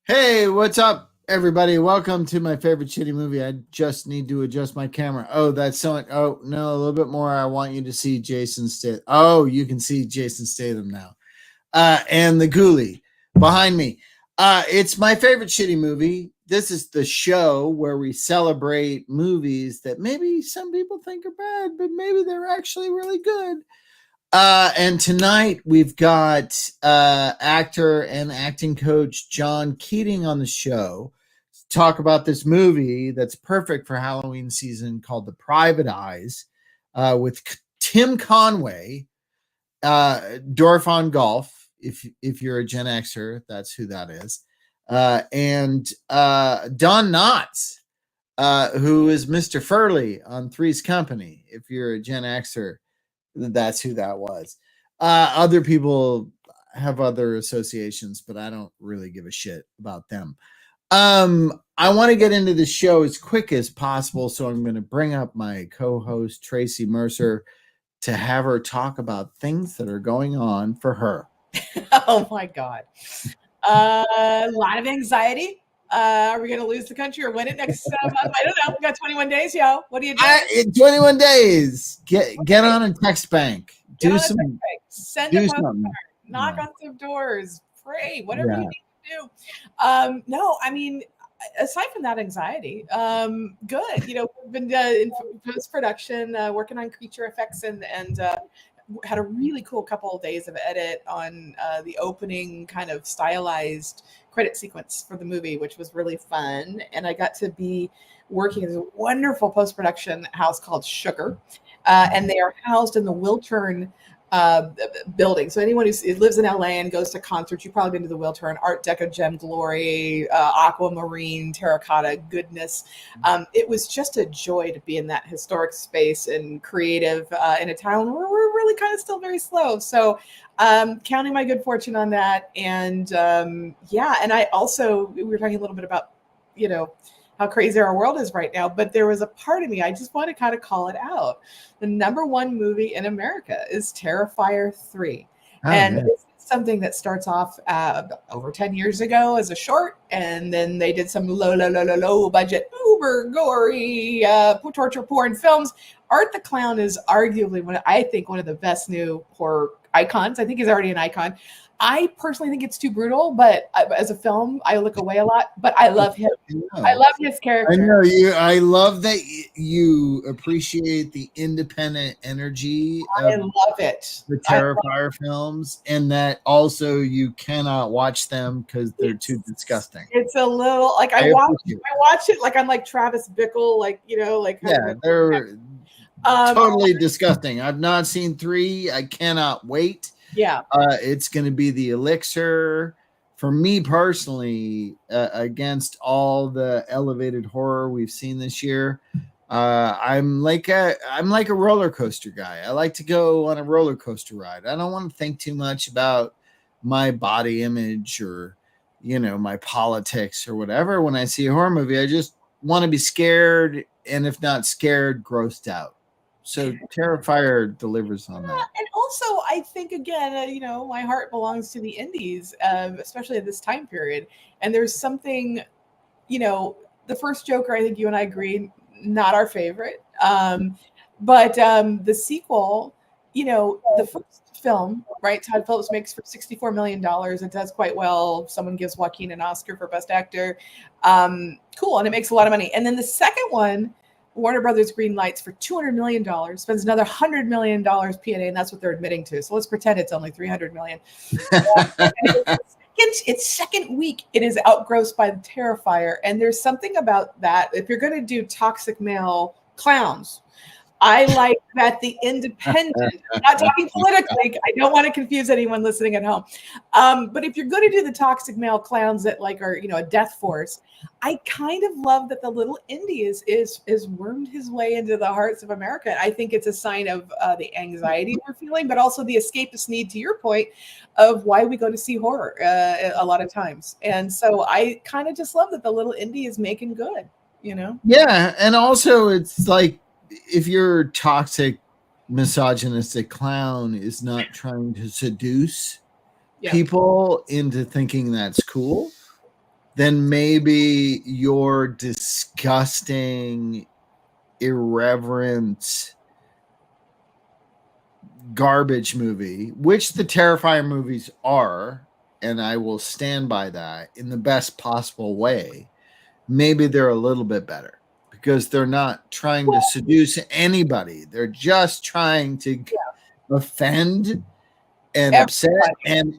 Hey, what's up, everybody? Welcome to my favorite shitty movie. I just need to adjust my camera. Oh, that's so. Oh no, a little bit more. I want you to see Jason Statham. Oh, you can see Jason Statham now. And the Ghoulie behind me. It's my favorite shitty movie. This is the show where we celebrate movies that maybe some people think are bad, but maybe they're actually really good. And tonight we've got actor and acting coach John Keating on the show to talk about this movie that's perfect for Halloween season called The Private Eyes with Tim Conway, Dorfon Golf. If you're a Gen Xer, that's who that is, and Don Knotts, who is Mr. Furley on Three's Company. If you're a Gen Xer, that's who that was. Other people have other associations, but I don't really give a shit about them. I want to get into the show as quick as possible, so I'm going to bring up my co-host Tracy Mercer to have her talk about things that are going on for her. Oh my God. A lot of anxiety. Are we going to lose the country or win it next month? I don't know. We got 21 days, yo. What do you do? 21 days. Get on a text bank. Do some. Send a postcard. Knock on some doors. Pray. Whatever you need to do. No, I mean, aside from that anxiety, good. You know, we've been in post-production, working on creature effects and had a really cool couple of days of edit on the opening kind of stylized credit sequence for the movie, which was really fun. And I got to be working in a wonderful post-production house called Sugar. And they are housed in the Wiltern building. So anyone who lives in LA and goes to concerts, you've probably been to the Wiltern, Art Deco gem glory, aquamarine, terracotta goodness. It was just a joy to be in that historic space and creative in a town where we're really kind of still very slow. So counting my good fortune on that. And yeah, and I also, we were talking a little bit about, you know, how crazy our world is right now. But there was a part of me, I just want to kind of call it out. The number one movie in America is Terrifier 3. And it's something that starts off over 10 years ago as a short. And then they did some low budget, uber gory torture porn films. Art the Clown is arguably one of the best new horror icons. I think he's already an icon. I personally think it's too brutal, but as a film, I look away a lot. But I love him. I love his character. I know you. I love that you appreciate the independent energy. I love it. The Terrifier films, and that also you cannot watch them because they're too disgusting. It's a little like I watch it like I'm like Travis Bickle, like they're totally disgusting. I've not seen 3. I cannot wait. Yeah, it's going to be the elixir for me personally against all the elevated horror we've seen this year. I'm like a roller coaster guy. I like to go on a roller coaster ride. I don't want to think too much about my body image or my politics or whatever. When I see a horror movie, I just want to be scared, and if not scared, grossed out. So Terrifier delivers on that. And also, I think, again, my heart belongs to the indies, especially at this time period. And there's something, the first Joker, I think you and I agreed, not our favorite. But the sequel, the first film, right, Todd Phillips makes for $64 million. It does quite well. Someone gives Joaquin an Oscar for Best Actor. Cool, and it makes a lot of money. And then the second one, Warner Brothers greenlights for $200 million, spends another $100 million P&A, and that's what they're admitting to. So let's pretend it's only $300 million. Its second week, it is outgrossed by the Terrifier. And there's something about that. If you're going to do toxic male clowns, I like that the independent, I'm not talking politically, I don't want to confuse anyone listening at home. But if you're going to do the toxic male clowns that are, a death force, I kind of love that the little indie is wormed his way into the hearts of America. I think it's a sign of the anxiety we're feeling, but also the escapist need, to your point, of why we go to see horror a lot of times. And so I kind of just love that the little indie is making good, Yeah, and also it's like, if your toxic, misogynistic clown is not trying to seduce people into thinking that's cool, then maybe your disgusting, irreverent garbage movie, which the Terrifier movies are, and I will stand by that in the best possible way, maybe they're a little bit better because they're not trying to seduce anybody. They're just trying to offend and upset and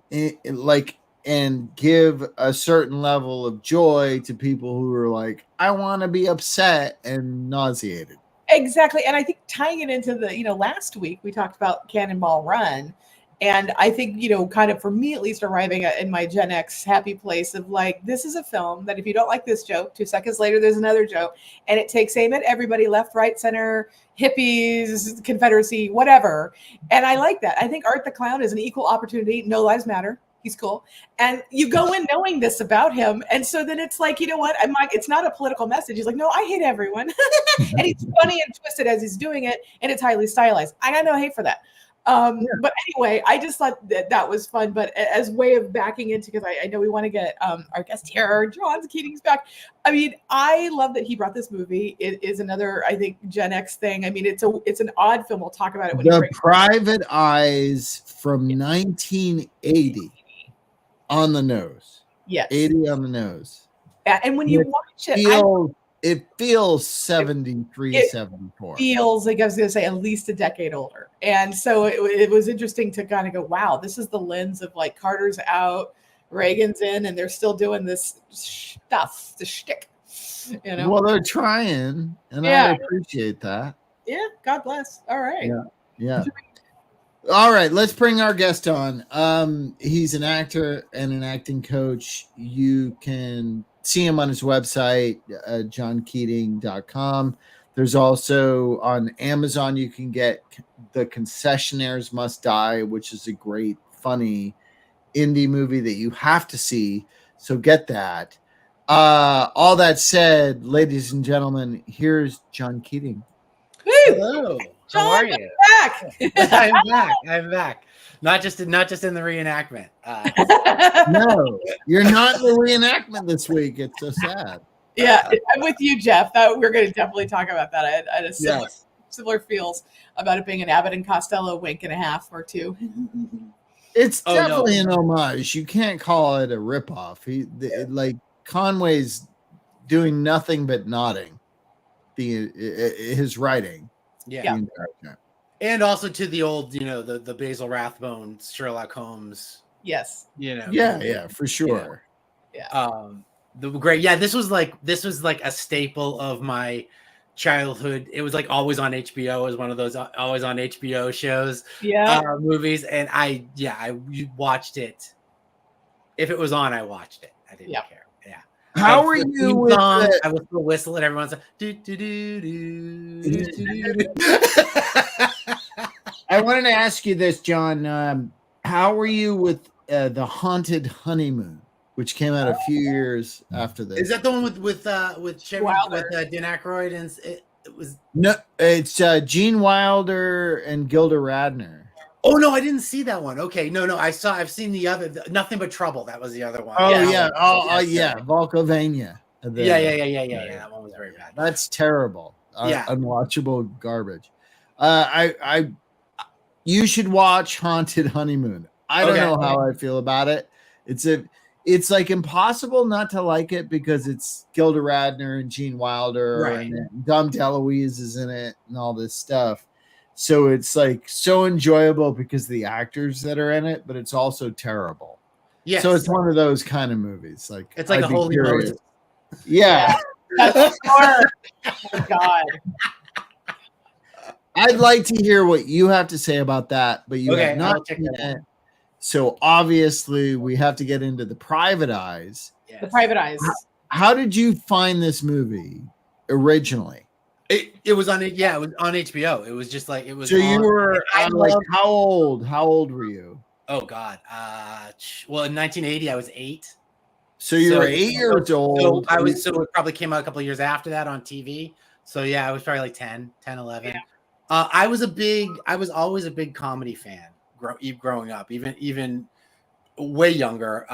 give a certain level of joy to people who are like, I want to be upset and nauseated. Exactly. And I think tying it into the, last week we talked about Cannonball Run. And I think, kind of for me at least, arriving in my Gen X happy place of like, this is a film that if you don't like this joke, 2 seconds later, there's another joke. And it takes aim at everybody, left, right, center, hippies, Confederacy, whatever. And I like that. I think Art the Clown is an equal opportunity. No Lives Matter. He's cool. And you go in knowing this about him. And so then it's like, you know what? I'm like, it's not a political message. He's like, no, I hate everyone. And he's funny and twisted as he's doing it. And it's highly stylized. I got no hate for that. But anyway, I just thought that was fun. But as way of backing into, because I know we want to get our guest here, John Keating's back. I mean, I love that he brought this movie. It is another, I think, Gen X thing. I mean, it's an odd film. We'll talk about it when The Private Eyes from 1980 on the nose. Yes. 80 on the nose. Yeah, and when you watch it, it feels 73, 74. Feels like I was going to say at least a decade older. And so it was interesting to kind of go, wow, this is the lens of like Carter's out, Reagan's in, and they're still doing this stuff, the shtick. Well, they're trying, and I appreciate that. Yeah, God bless. All right. Yeah. All right, let's bring our guest on. He's an actor and an acting coach. You can see him on his website, johnkeating.com. There's also on Amazon, you can get The Concessionaires Must Die, which is a great, funny indie movie that you have to see. So get that. All that said, ladies and gentlemen, here's John Keating. Woo! Hello. How are you? Back. I'm back. Not just in the reenactment. No, you're not in the reenactment this week. It's so sad. Yeah, I'm with you, Jeff. We're going to definitely talk about that. I had a similar feels about it being an Abbott and Costello wink and a half or two. It's definitely an homage. You can't call it a ripoff. Like Conway's doing nothing but nodding his writing. Yeah. And also to the old, the Basil Rathbone Sherlock Holmes. Yes. Yeah, for sure. Yeah. This was like a staple of my childhood. It was like always on HBO. It was one of those always on HBO shows. Movies. And I watched it. If it was on, I watched it. I didn't care. Yeah. How are you with I was still whistling. Everyone's like, do, do, do, do, do, do. I wanted to ask you this, John. How are you with The Haunted Honeymoon, which came out a few years after this? Is that the one with Dan Aykroyd and it was? No, it's Gene Wilder and Gilda Radner. Oh no, I didn't see that one. Okay, no, I've seen the other, Nothing But Trouble. That was the other one. Volkovania. Yeah. That one was very bad. That's terrible. Unwatchable garbage. You should watch Haunted Honeymoon. I don't know how I feel about it. It's like impossible not to like it because it's Gilda Radner and Gene Wilder and Dom DeLuise is in it and all this stuff. So it's like so enjoyable because of the actors that are in it, but it's also terrible. Yes. So it's one of those kind of movies. Like it's like a Holy Moses. Yeah. Oh God. I'd like to hear what you have to say about that, but you have not seen it. So obviously we have to get into The Private Eyes. Yes. The Private Eyes. How did you find this movie originally? It was on it was on HBO. It was just like it was. So you were like how old? How old were you? Oh God. Well, in 1980, I was 8. So you were 8 years old. So it probably came out a couple of years after that on TV. So yeah, I was probably like 10, 11. Yeah. I was always a big comedy fan growing up. Even way younger,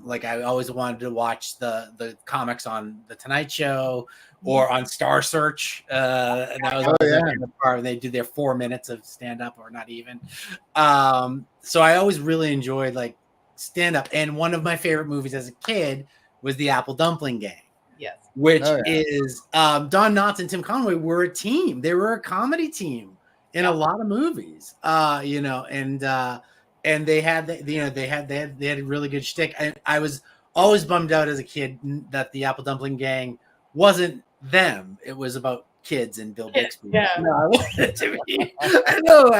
like I always wanted to watch the comics on the Tonight Show or on Star Search. And that was always my favorite part. They do their 4 minutes of stand up, or not even. So I always really enjoyed like stand up. And one of my favorite movies as a kid was The Apple Dumpling Gang. Yes. Which is Don Knotts and Tim Conway were a team. They were a comedy team in a lot of movies. You know, and they had they had a really good shtick. I was always bummed out as a kid that the Apple Dumpling Gang wasn't them. It was about kids and Bill Bixby. Yeah. No, I wanted it to be. I know.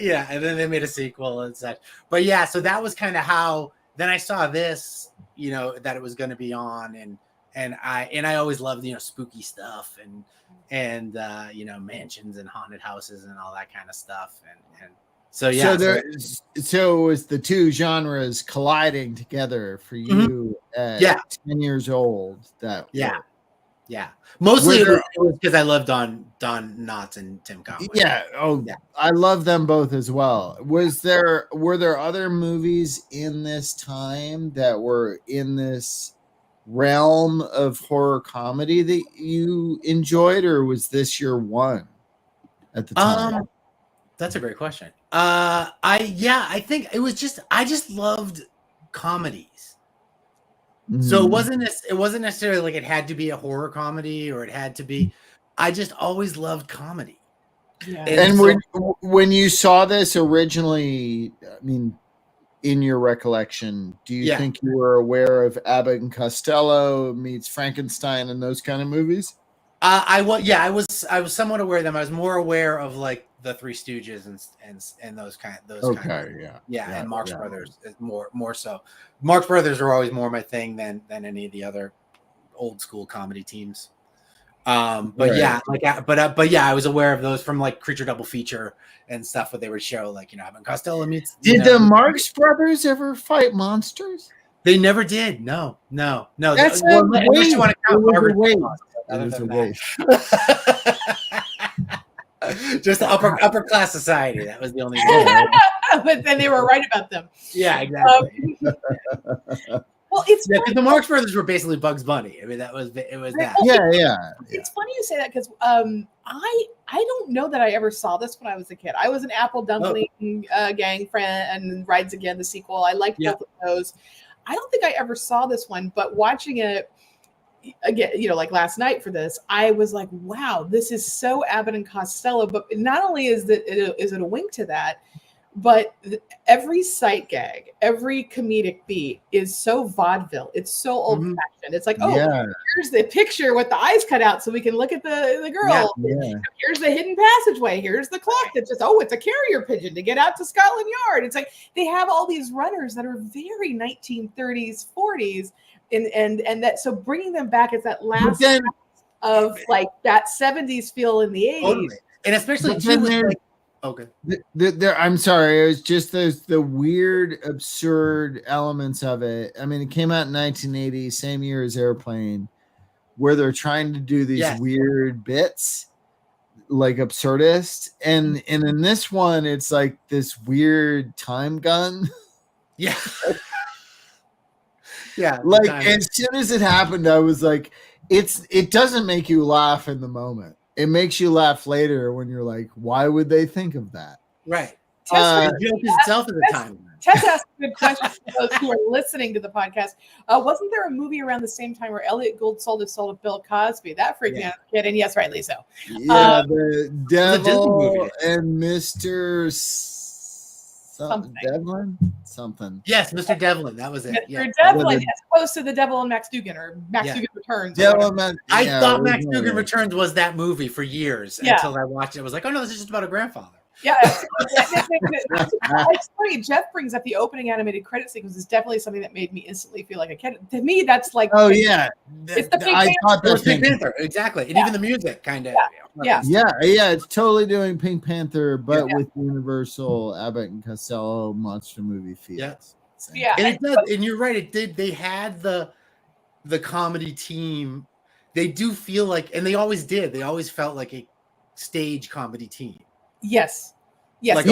Yeah. And then they made a sequel and such. But yeah, so that was kind of how. Then I saw this, you know, that it was going to be on, and I always loved, you know, spooky stuff and you know, mansions and haunted houses and all that kind of stuff. And so yeah. So it was the two genres colliding together for you at 10 years old. Yeah. Mostly it was because I loved Don Knotts and Tim Conway. Yeah. Oh, yeah. I love them both as well. Were there other movies in this time that were in this realm of horror comedy that you enjoyed, or was this your one at the time? That's a great question. I think it was just I just loved comedies. So it wasn't necessarily like it had to be a horror comedy or it had to be. I just always loved comedy. Yeah. And when you saw this originally, I mean, in your recollection, do you think you were aware of Abbott and Costello meets Frankenstein and those kind of movies? I was somewhat aware of them. I was more aware of like the Three Stooges and those kind of and Marx Brothers is more so. Marx Brothers are always more my thing than any of the other old school comedy teams. I was aware of those from like Creature Double Feature and stuff where they would show like, you know, Abbott and Costello meets. Did the Marx Brothers ever fight monsters? They never did. No. That's unless you want to count Margaret. Just the upper class society. That was the only way. But then they were right about them. Yeah, exactly. Well, it's because the Marx Brothers were basically Bugs Bunny. I mean, that was that. Yeah. It's funny you say that because I don't know that I ever saw this when I was a kid. I was an Apple Dumpling Gang friend and Rides Again, the sequel. I liked both of those. I don't think I ever saw this one, but watching it again, you know, like last night for this, I was like, wow, this is so Abbott and Costello. But not only is it a wink to that, but every sight gag, every comedic beat is so vaudeville. It's so old fashioned. It's like, here's the picture with the eyes cut out so we can look at the girl. Yeah. Here's the hidden passageway. Here's the clock that just, it's a carrier pigeon to get out to Scotland Yard. It's like they have all these runners that are very 1930s, 40s. And that, so bringing them back is that last of like that 70s feel in the 80s. Totally. And especially too with like, okay. I'm sorry. It was just the weird, absurd elements of it. I mean, it came out in 1980, same year as Airplane, where they're trying to do these weird bits, like absurdist. And in this one, it's like this weird time gun. Yeah. Yeah. Like as soon as it happened, I was like, it doesn't make you laugh in the moment. It makes you laugh later when you're like, why would they think of that? Right. The joke itself at the time. Tess asked a good question for those who are listening to the podcast. Wasn't there a movie around the same time where Elliot Gould sold his soul to Bill Cosby? That freaked me out as a kid, and yes, rightly so. Yeah, the Devil and Mr. Devlin? Something. Yes, Mr. Devlin. That was it. Mr. Devlin, as opposed to The Devil and Max Dugan or Max Dugan Returns. I thought Max Dugan Returns was that movie for years until I watched it. I was like, oh no, this is just about a grandfather. Yeah. It's funny. Jeff brings up the opening animated credit sequence is definitely something that made me instantly feel like a kid. To me, that's like it's the Pink Panther. Exactly. And even the music kind of it's totally doing Pink Panther, but with Universal Abbott and Costello monster movie feels. Yeah. And it does, and you're right, it did. They had the comedy team. They do feel like, and they always did, they always felt like a stage comedy team. Yes. Like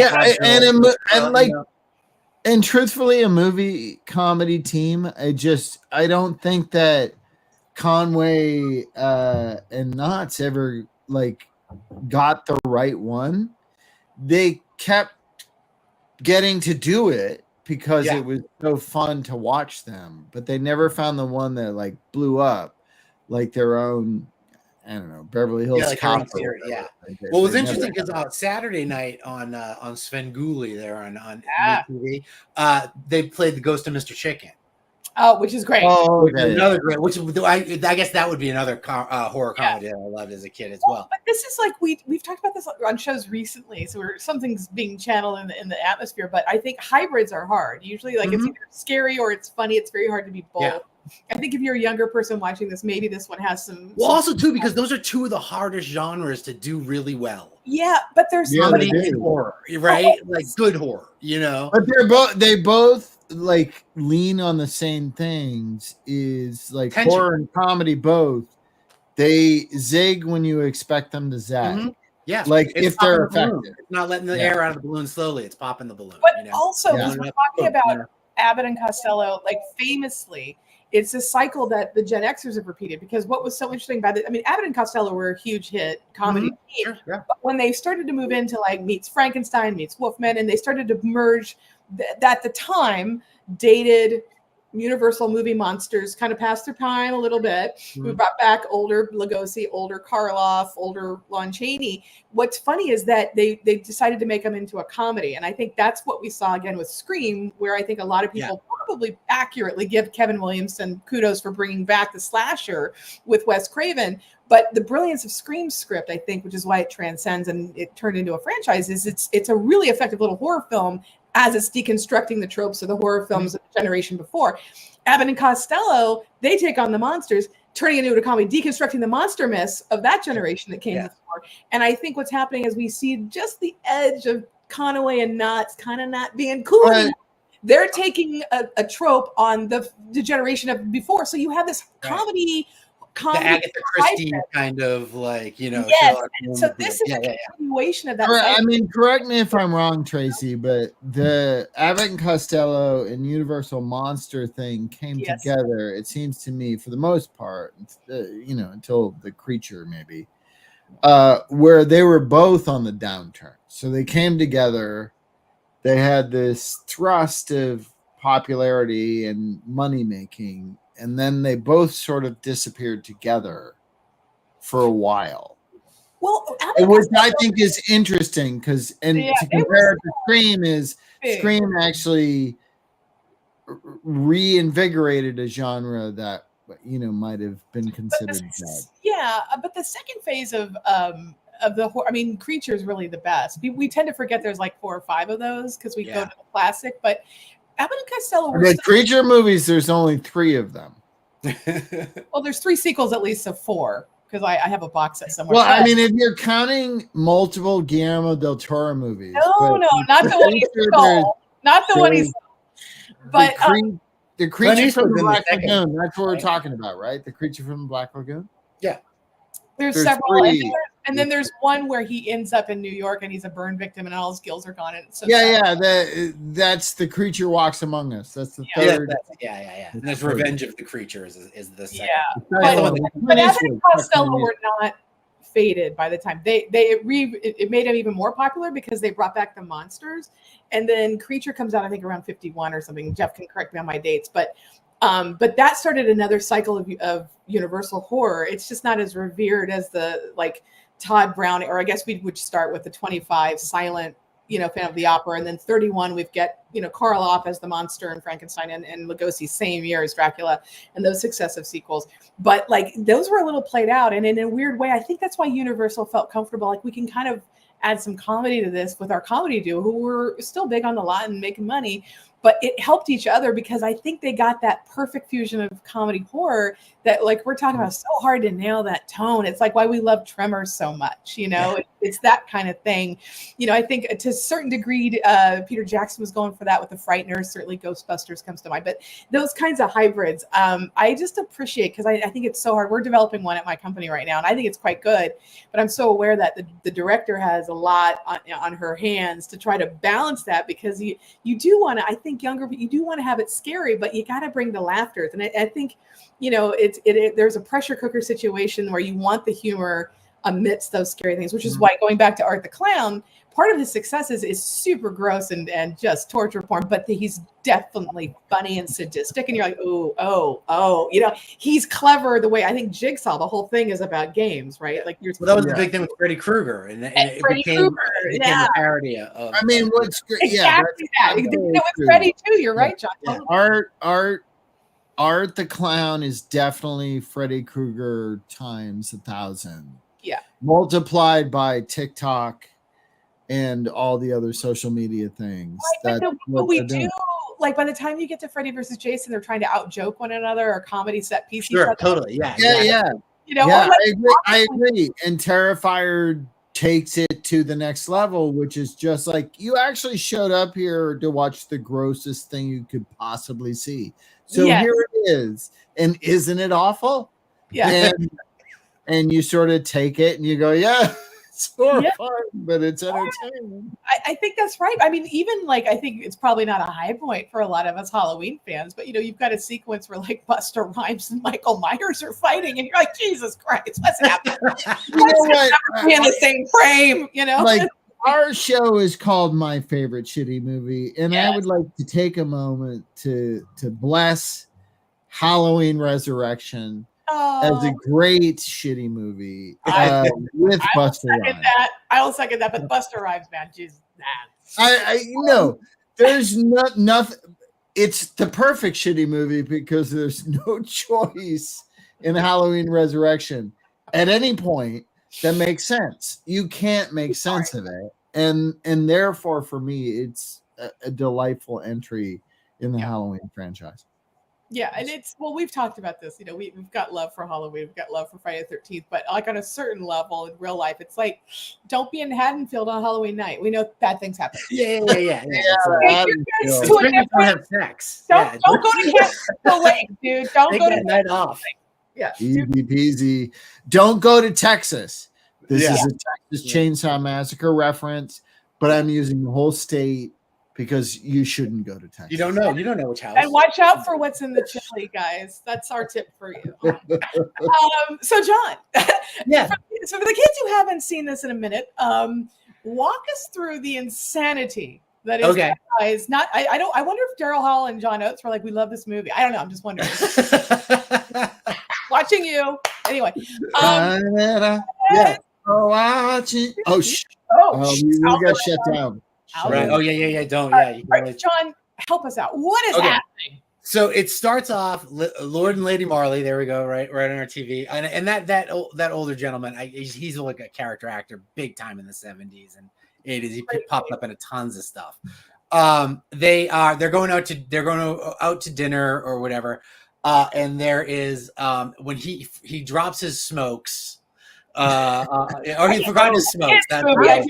And truthfully, a movie comedy team, I don't think that Conway and Knotts ever like got the right one. They kept getting to do it because it was so fun to watch them, but they never found the one that like blew up like their own. I don't know, Beverly Hills Cop. Well, it was interesting because Saturday night on Svengoolie there on TV, they played the Ghost of Mr. Chicken. Oh, which is great. Oh, okay. Another great. Which I guess that would be another horror comedy that I loved as a kid as well. But this is like we've talked about this on shows recently, so something's being channeled in the atmosphere. But I think hybrids are hard. Usually, like it's either scary or it's funny. It's very hard to be both. Yeah. I think if you're a younger person watching this, maybe this one has some. Well, also too, because those are two of the hardest genres to do really well. Yeah, but there's comedy and horror, right? Like good horror, you know. But they both like lean on the same things. Is like tension. Horror and comedy both. They zig when you expect them to zag. Mm-hmm. Yeah, like if they're effective. It's not letting the air out of the balloon slowly; it's popping the balloon. But also, we're talking about Abbott and Costello, like famously. It's a cycle that the Gen Xers have repeated because what was so interesting about it, I mean, Abbott and Costello were a huge hit comedy. Sure, yeah. But when they started to move into like Meets Frankenstein, Meets Wolfman, and they started to merge at the time dated Universal movie monsters kind of passed their prime a little bit. Mm-hmm. We brought back older Lugosi, older Karloff, older Lon Chaney. What's funny is that they decided to make them into a comedy. And I think that's what we saw again with Scream, where I think a lot of people probably accurately give Kevin Williamson kudos for bringing back the slasher with Wes Craven. But the brilliance of Scream's script, I think, which is why it transcends and it turned into a franchise, is it's a really effective little horror film as it's deconstructing the tropes of the horror films of the generation before. Abbott and Costello, they take on the monsters, turning it into a comedy, deconstructing the monster myths of that generation that came before. And I think what's happening is we see just the edge of Conway and Knotts kind of not being cool anymore. They're taking a trope on the generation of before. So you have this comedy the Agatha Christie kind of like, you know. Yes. So this is a continuation of that. I mean, correct me if I'm wrong, Tracy, but the Abbott and Costello and Universal Monster thing came together, it seems to me, for the most part, you know, until the Creature maybe, where they were both on the downturn. So they came together. They had this thrust of popularity and money making, and then they both sort of disappeared together for a while. Well, which I think is interesting because, to compare it to Scream, Scream actually reinvigorated a genre that, you know, might have been considered dead. Yeah, but the second phase of the horror, I mean, Creature is really the best. We tend to forget there's like 4 or 5 of those because we go to the classic, but Abbott and Costello were Creature movies, there's only 3 of them. Well, there's 3 sequels at least of 4 because I have a box set somewhere. Well, I mean, if you're counting multiple Guillermo del Toro movies. No, not the one he stole. Not the one he stole. But the Creature from the Black Lagoon, that's what we're talking about, right? The Creature from the Black Lagoon? Yeah. There's several. And then there's one where he ends up in New York and he's a burn victim and all his gills are gone. And it's so that's The Creature Walks Among Us. That's the third. And there's Revenge of the Creature is the second. Yeah. But Abbott and Costello were not faded by the time it made them even more popular because they brought back the monsters. And then Creature comes out, I think, around 51 or something. Jeff can correct me on my dates, but that started another cycle of Universal horror. It's just not as revered as the like Todd Browning, or I guess we would start with the 25 silent, you know, Phantom of the Opera, and then 31 we've got, you know, Karloff as the monster and Frankenstein and Lugosi same year as Dracula and those successive sequels. But like those were a little played out, and in a weird way, I think that's why Universal felt comfortable. Like we can kind of add some comedy to this with our comedy duo, who were still big on the lot and making money. But it helped each other because I think they got that perfect fusion of comedy horror that, like we're talking about, so hard to nail that tone. It's like why we love Tremors so much, you know. it's that kind of thing. I think to a certain degree, Peter Jackson was going for that with The Frighteners. Certainly Ghostbusters comes to mind, but those kinds of hybrids, I just appreciate, because I think it's so hard. We're developing one at my company right now, and I think it's quite good, but I'm so aware that the director has a lot on her hands to try to balance that, because you do want to, I think younger, but you do want to have it scary, but you got to bring the laughters. And I think, there's a pressure cooker situation where you want the humor amidst those scary things, which is why, going back to Art the Clown, part of his success is super gross and just torture porn, but he's definitely funny and sadistic. And you're like, oh, he's clever the way, I think Jigsaw, the whole thing is about games, right? Like that was the big thing with Freddy Krueger, and it became a parody of. I mean, what's great? Exactly that. With Freddy too. You're right, John. Yeah. Art the Clown is definitely Freddy Krueger times 1,000. Yeah. Multiplied by TikTok and all the other social media things. Right, what we do, like by the time you get to Freddy versus Jason, they're trying to out joke one another, or comedy set pieces. Sure, totally. Yeah. I agree. And Terrifier takes it to the next level, which is just like, you actually showed up here to watch the grossest thing you could possibly see. So here it is. And isn't it awful? Yeah. And you sort of take it and you go, yeah, it's horrifying, but it's entertaining. I think that's right. I mean, even I think it's probably not a high point for a lot of us Halloween fans, but you've got a sequence where Busta Rhymes and Michael Myers are fighting, and you're like, Jesus Christ, what's happening? Be in the same frame, Like, our show is called My Favorite Shitty Movie, and I would like to take a moment to bless Halloween Resurrection as a great shitty movie with Busta Rhymes. I will second that, but Busta Rhymes, man, Jesus, I know there's nothing. It's the perfect shitty movie because there's no choice in Halloween Resurrection at any point that makes sense. You can't make sense of it, and therefore, for me, it's a delightful entry in the Halloween franchise. Yeah, and we've talked about this. We've got love for Halloween, we've got love for Friday the 13th, but on a certain level in real life, it's like, don't be in Haddonfield on Halloween night. We know bad things happen. Yeah. Don't have sex. Don't go to Haddonfield Lake, dude. Don't go to that night off. Yeah, easy peasy. Don't go to Texas. This is a Texas Chainsaw Massacre reference, but I'm using the whole state because you shouldn't go to Texas. You don't know which house. And watch out for what's in the chili, guys. That's our tip for you. So John, so for the kids who haven't seen this in a minute, walk us through the insanity that is guys. I wonder if Daryl Hall and John Oates were like, we love this movie. I don't know. I'm just wondering. Watching you. Anyway. Watching. We got shut down. Right. Oh yeah. Don't. Right, John, help us out. What is happening? So it starts off Lord and Lady Marley. There we go. Right on our TV. And that older gentleman, he's like a character actor, big time in the 70s and 80s. He popped up in tons of stuff. They're going out to dinner or whatever. And there is when he drops his smokes. Or he forgot his smokes. That's right.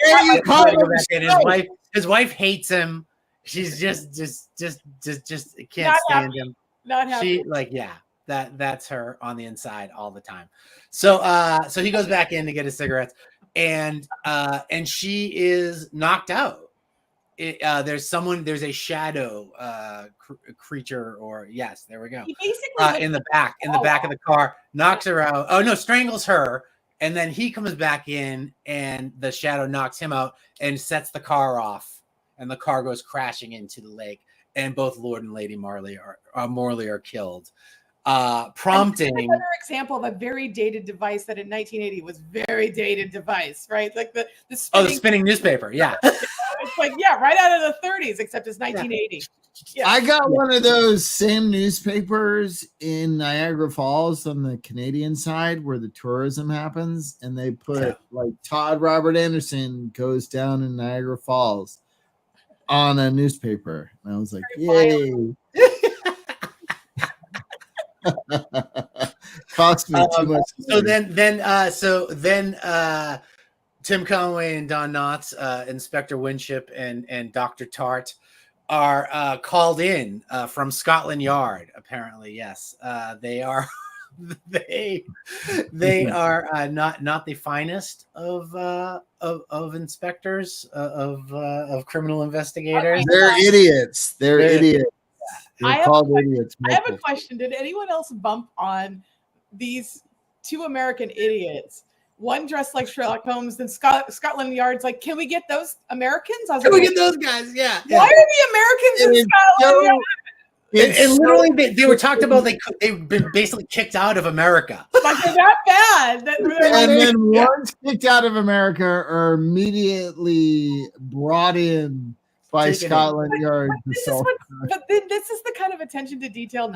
His wife hates him. She's just can't stand him. Not happy. That's her on the inside all the time. So he goes back in to get his cigarettes, and she is knocked out. There's a shadow creature, or there we go. He basically in the back of the car, knocks her out. Oh no, strangles her. And then he comes back in, and the shadow knocks him out and sets the car off, and the car goes crashing into the lake. And both Lord and Lady Marley are killed, prompting another example of a very dated device that in 1980 was very dated device, right? Like the spinning newspaper, yeah. It's like right out of the 30s, except it's 1980. Yeah. I got one of those same newspapers in Niagara Falls on the Canadian side where the tourism happens, and they put Todd Robert Anderson goes down in Niagara Falls on a newspaper, and I was like, yay. Cost me too much. So then Tim Conway and Don Knotts, Inspector Winship and Dr. Tart are called in from Scotland Yard. Apparently, yes, they are. they are not the finest of inspectors of criminal investigators. They're idiots. They're idiots. They're called idiots. I have a question. Did anyone else bump on these two American idiots? One dressed like Sherlock Holmes, then Scotland Yard's like, can we get those Americans? I was Can like, we get those guys? Yeah. Why are the Americans in Scotland Yard? And literally, they were talked about. They've been basically kicked out of America. Like they're that bad. And then once kicked out of America, are immediately brought in by Scotland Yard. But this is the kind of attention to detail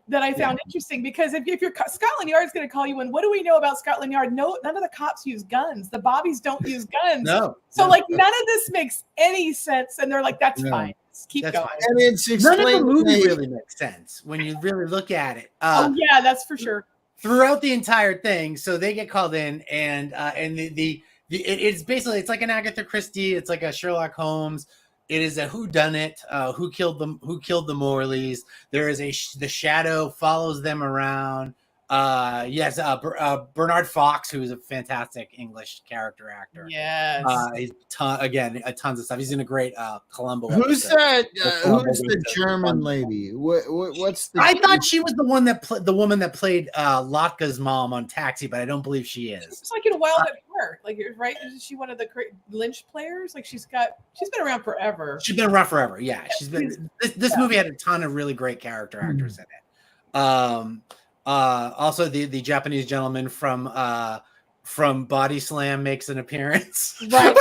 that I found interesting, because if your Scotland Yard is going to call you in, what do we know about Scotland Yard? No, none of the cops use guns. The bobbies don't use guns. No. So none of this makes any sense. And they're like, that's fine. Keep going. Fine. And it's none of the movie really makes sense when you really look at it. Yeah, that's for sure. Throughout the entire thing, so they get called in, and it's basically, it's like an Agatha Christie. It's like a Sherlock Holmes. It is a whodunit. Who killed them? Who killed the Morleys? There is the shadow follows them around. Bernard Fox, who is a fantastic English character actor. Yes. He's tons of stuff. He's in a great Columbo. Who's episode. that? Who's the German lady? What's the? I thought she was the one the woman that played Latka's mom on Taxi, but I don't believe she is. It's like in Wild at Heart. Like, right? Is she one of the Lynch players? Like, she's been around forever. She's been around forever. Yeah, she's been. This movie had a ton of really great character actors in it. Also, the Japanese gentleman from Body Slam makes an appearance. Right.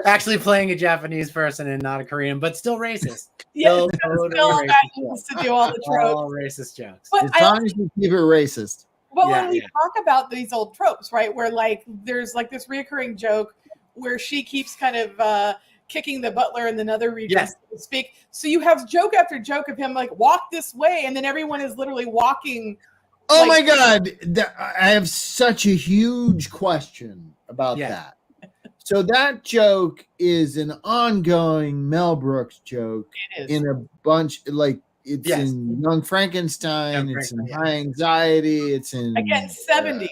Actually playing a Japanese person and not a Korean, but still racist. Yeah, still manages to do all the tropes. All racist jokes. As long as you keep it racist. But when we talk about these old tropes, right, where like there's like this reoccurring joke where she keeps kind of kicking the butler in another region, so to speak. So you have joke after joke of him like, walk this way, and then everyone is literally walking. Oh my God. I have such a huge question about that. So that joke is an ongoing Mel Brooks joke in a bunch, like it's in Young Frankenstein, it's in High Anxiety, it's in 70s.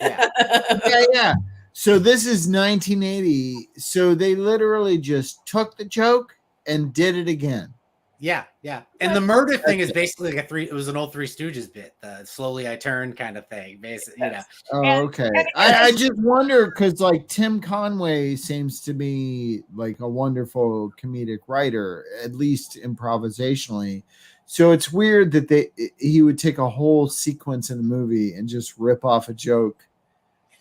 Yeah. So this is 1980. So they literally just took the joke and did it again. Yeah. And the murder thing is basically like it was an old Three Stooges bit, the slowly I turn kind of thing, basically. Oh, okay. I just wonder because like Tim Conway seems to be like a wonderful comedic writer, at least improvisationally. So it's weird that he would take a whole sequence in the movie and just rip off a joke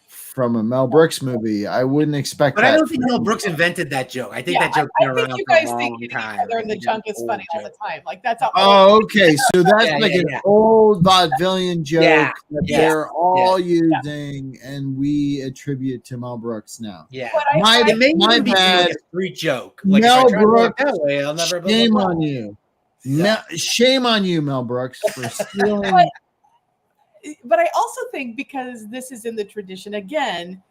from a Mel Brooks movie. I wouldn't expect that. But I don't think Mel Brooks invented that joke. I think that joke's been around for a long time. I think you guys think each other in the junk is funny all the time. Like that's a okay. So that's an old vaudevillian joke that they're all using, and we attribute to Mel Brooks now. Yeah, my bad. A street joke. Like Mel Brooks. Shame on you. Shame on you, Mel Brooks, for stealing. But I also think because this is in the tradition, again,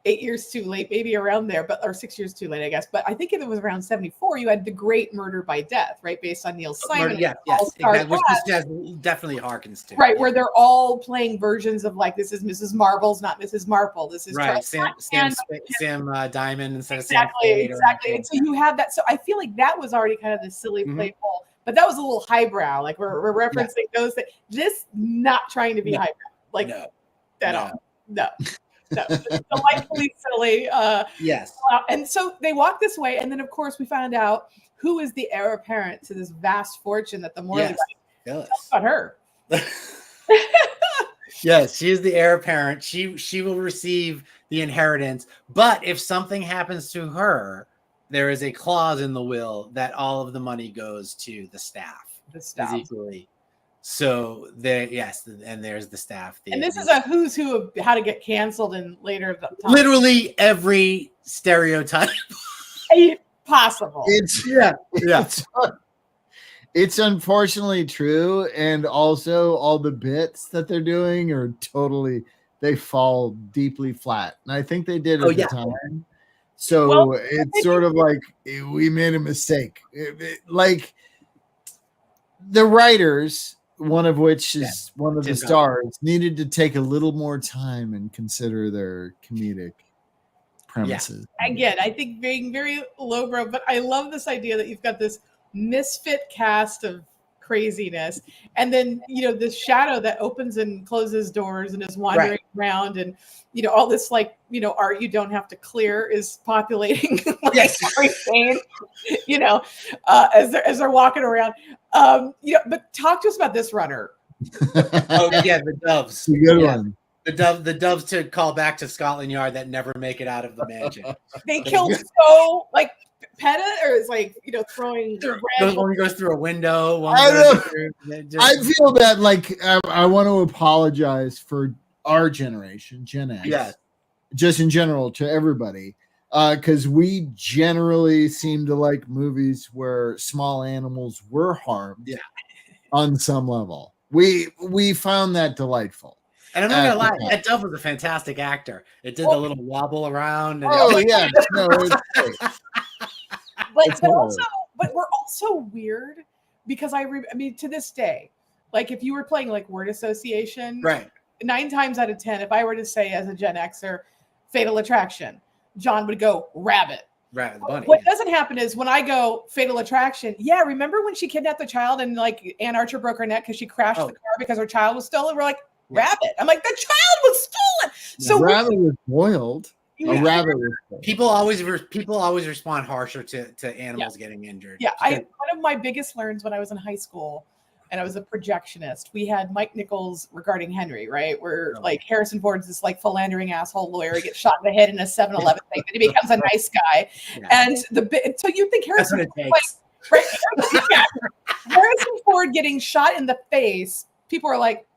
8 years too late, maybe around there, or 6 years too late, I guess. But I think if it was around 74, you had The Great Murder by Death, right? Based on Neil Simon. Exactly, which this definitely harkens to. Right, where they're all playing versions of like, this is Mrs. Marbles, not Mrs. Marple. This is Sam Diamond instead of Sam Spade. Exactly. And so you have that. So I feel like that was already kind of the silly, playful. But that was a little highbrow. Like we're referencing those that this not trying to be highbrow. Like at all. No. Delightfully silly. Yes. And so they walk this way, and then of course we found out who is the heir apparent to this vast fortune that the Morleys got. About her. Yes, she is the heir apparent. She will receive the inheritance, but if something happens to her, there is a clause in the will that all of the money goes to the staff. Equally. So and there's the staff. And this is a who's who of how to get canceled in later time. Literally every stereotype possible. It's unfortunately true, and also all the bits that they're doing are totally they fall deeply flat. And I think they did at the time. So it's sort of like we made a mistake. Like the writers, one of which is one of the stars, needed to take a little more time and consider their comedic premises. Yeah. Again, I think being very lowbrow, but I love this idea that you've got this misfit cast of craziness, and then this shadow that opens and closes doors and is wandering around, and all this art you don't have to clear is populating everything, as they're walking around. But talk to us about this runner. The doves. A good one. The doves to call back to Scotland Yard that never make it out of the mansion. They killed so pet it, or it's throwing one goes through a window. I feel that I want to apologize for our generation, Gen X, just in general to everybody, because we generally seem to like movies where small animals were harmed on some level. We found that delightful. And I'm not gonna lie, that dove was a fantastic actor. It did the little wobble around. And But we're also weird because I mean, to this day, if you were playing word association, 9 times out of 10, if I were to say as a Gen Xer, Fatal Attraction, John would go Rabbit. Rabbit the bunny. What doesn't happen is when I go Fatal Attraction, remember when she kidnapped the child and Ann Archer broke her neck because she crashed the car because her child was stolen? We're like, Rabbit. I'm like, the child was stolen. So Rabbit was boiled. A rabbit was stolen. People always respond harsher to animals getting injured. Yeah, one of my biggest learns when I was in high school, and I was a projectionist, we had Mike Nichols regarding Henry, right? Where Harrison Ford's this philandering asshole lawyer, he gets shot in the head in a 7-Eleven thing, then he becomes a nice guy. And so you think Harrison Harrison Ford getting shot in the face, people are like,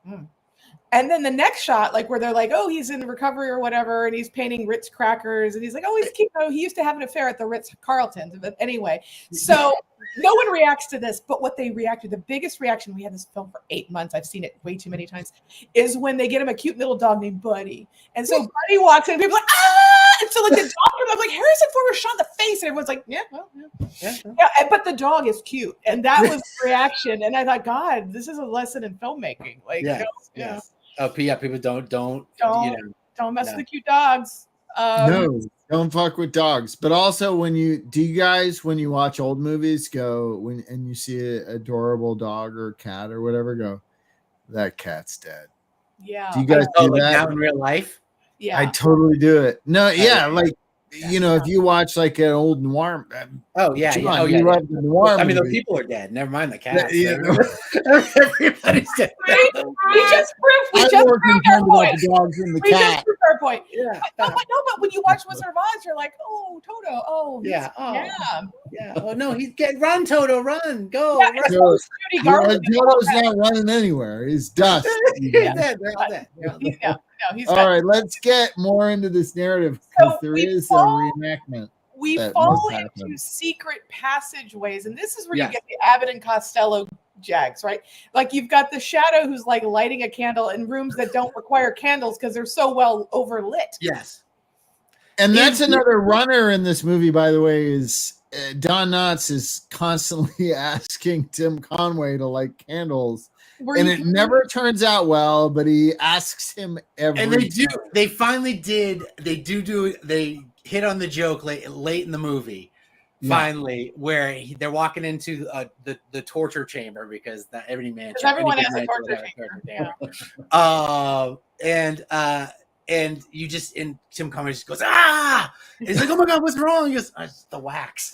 And then the next shot, where they're like, oh, he's in recovery or whatever, and he's painting Ritz crackers, and he's like, oh, he's cute. Oh, he used to have an affair at the Ritz Carlton. But anyway, so no one reacts to this, but what they reacted, the biggest reaction, we had this film for 8 months, I've seen it way too many times, is when they get him a cute little dog named Buddy. And so Buddy walks in, and people are like, ah! And so the dog, I'm like, Harrison Ford was shot in the face, and everyone's like, yeah. But the dog is cute, and that was the reaction. And I thought, God, this is a lesson in filmmaking. Oh, people don't mess with the cute dogs. No, don't fuck with dogs. But also, when you watch old movies, and you see an adorable dog or cat or whatever, go, that cat's dead. Yeah. Do you guys do that now in real life? Yeah, I totally do it. No, if you watch an old noir. You love the noir. I mean, the people are dead. Never mind the cats. Everybody's dead. We just proved our point. The dogs and the cat. Just proved our point. Yeah. But when you watch Wizard of Oz, you're like, oh, Toto. Oh, yeah. Oh no, he's getting run, Toto, run, go. Yeah, Toto's not running anywhere. He's dust. He's dead. They're all dead. He's all right, let's get more into this narrative because there is a reenactment. We fall into secret passageways, and this is where you get the Abbott and Costello jags, right? You've got the shadow who's lighting a candle in rooms that don't require candles because they're so well overlit. Yes. And that's another runner in this movie, by the way, is Don Knotts is constantly asking Tim Conway to light candles. And it never turns out well, but he asks him every time. They finally did. They hit on the joke late in the movie. Finally, where they're walking into the torture chamber because every man. Everyone has a torture chamber. And Tim Conway just goes, ah! He's like, oh my God, what's wrong? He goes, it's the wax.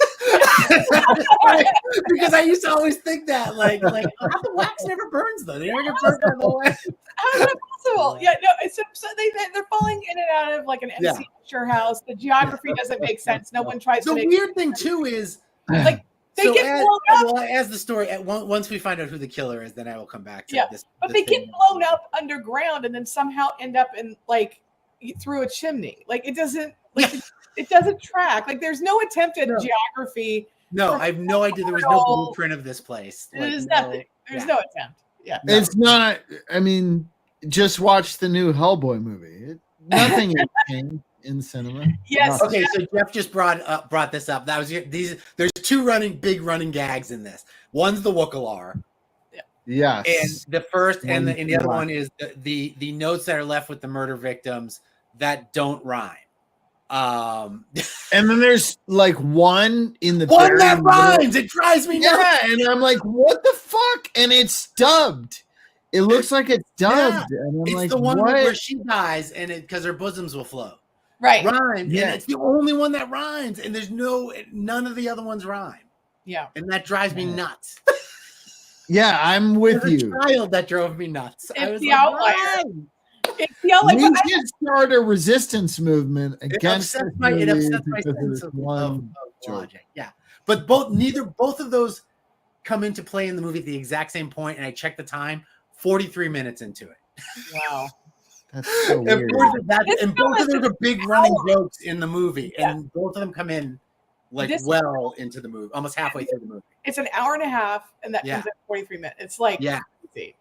Because I used to always think that, the wax never burns though. They never get burned on the wax. How is that possible? Yeah, no, so they're falling in and out of an MC Escher house. The geography doesn't make sense. No one tries to make The weird thing too is they get blown up. Well, as the story, once we find out who the killer is, then I will come back to this. But they get blown up underground and then somehow end up in through a chimney. It doesn't it doesn't track. There's no attempt at geography. No, I have no idea. There was no blueprint of this place. There's nothing. There's no attempt. Yeah. It's not. I mean, just watched the new Hellboy movie. Nothing has changed in cinema. Yes. Nothing. Okay, so Jeff just brought this up. That was these. There's two big running gags in this. One's the Wookalar. Yes. And the first and the other one is the notes that are left with the murder victims that don't rhyme. And then there's like one in the one that rhymes. It drives me nuts. Yeah, and I'm like, what the fuck? And it's dubbed. It looks like it's dubbed. Yeah. And I'm it's like, the one what? where she dies and it because her bosoms will flow. Right. Rhyme. Yeah. And it's the only one that rhymes. And there's none of the other ones rhyme. Yeah. And that drives me nuts. Yeah, I'm with you. Child that drove me nuts. It's the outlier. It's the outlier. We should start a resistance movement against it upsets my sense of logic. Yeah. But both of those come into play in the movie at the exact same point, and I checked the time, 43 minutes into it. Wow. That's so weird. And both of those are big running jokes in the movie, and both of them come in into the movie, almost halfway through the movie. It's an hour and a half, and that comes at 43 minutes. It's like crazy.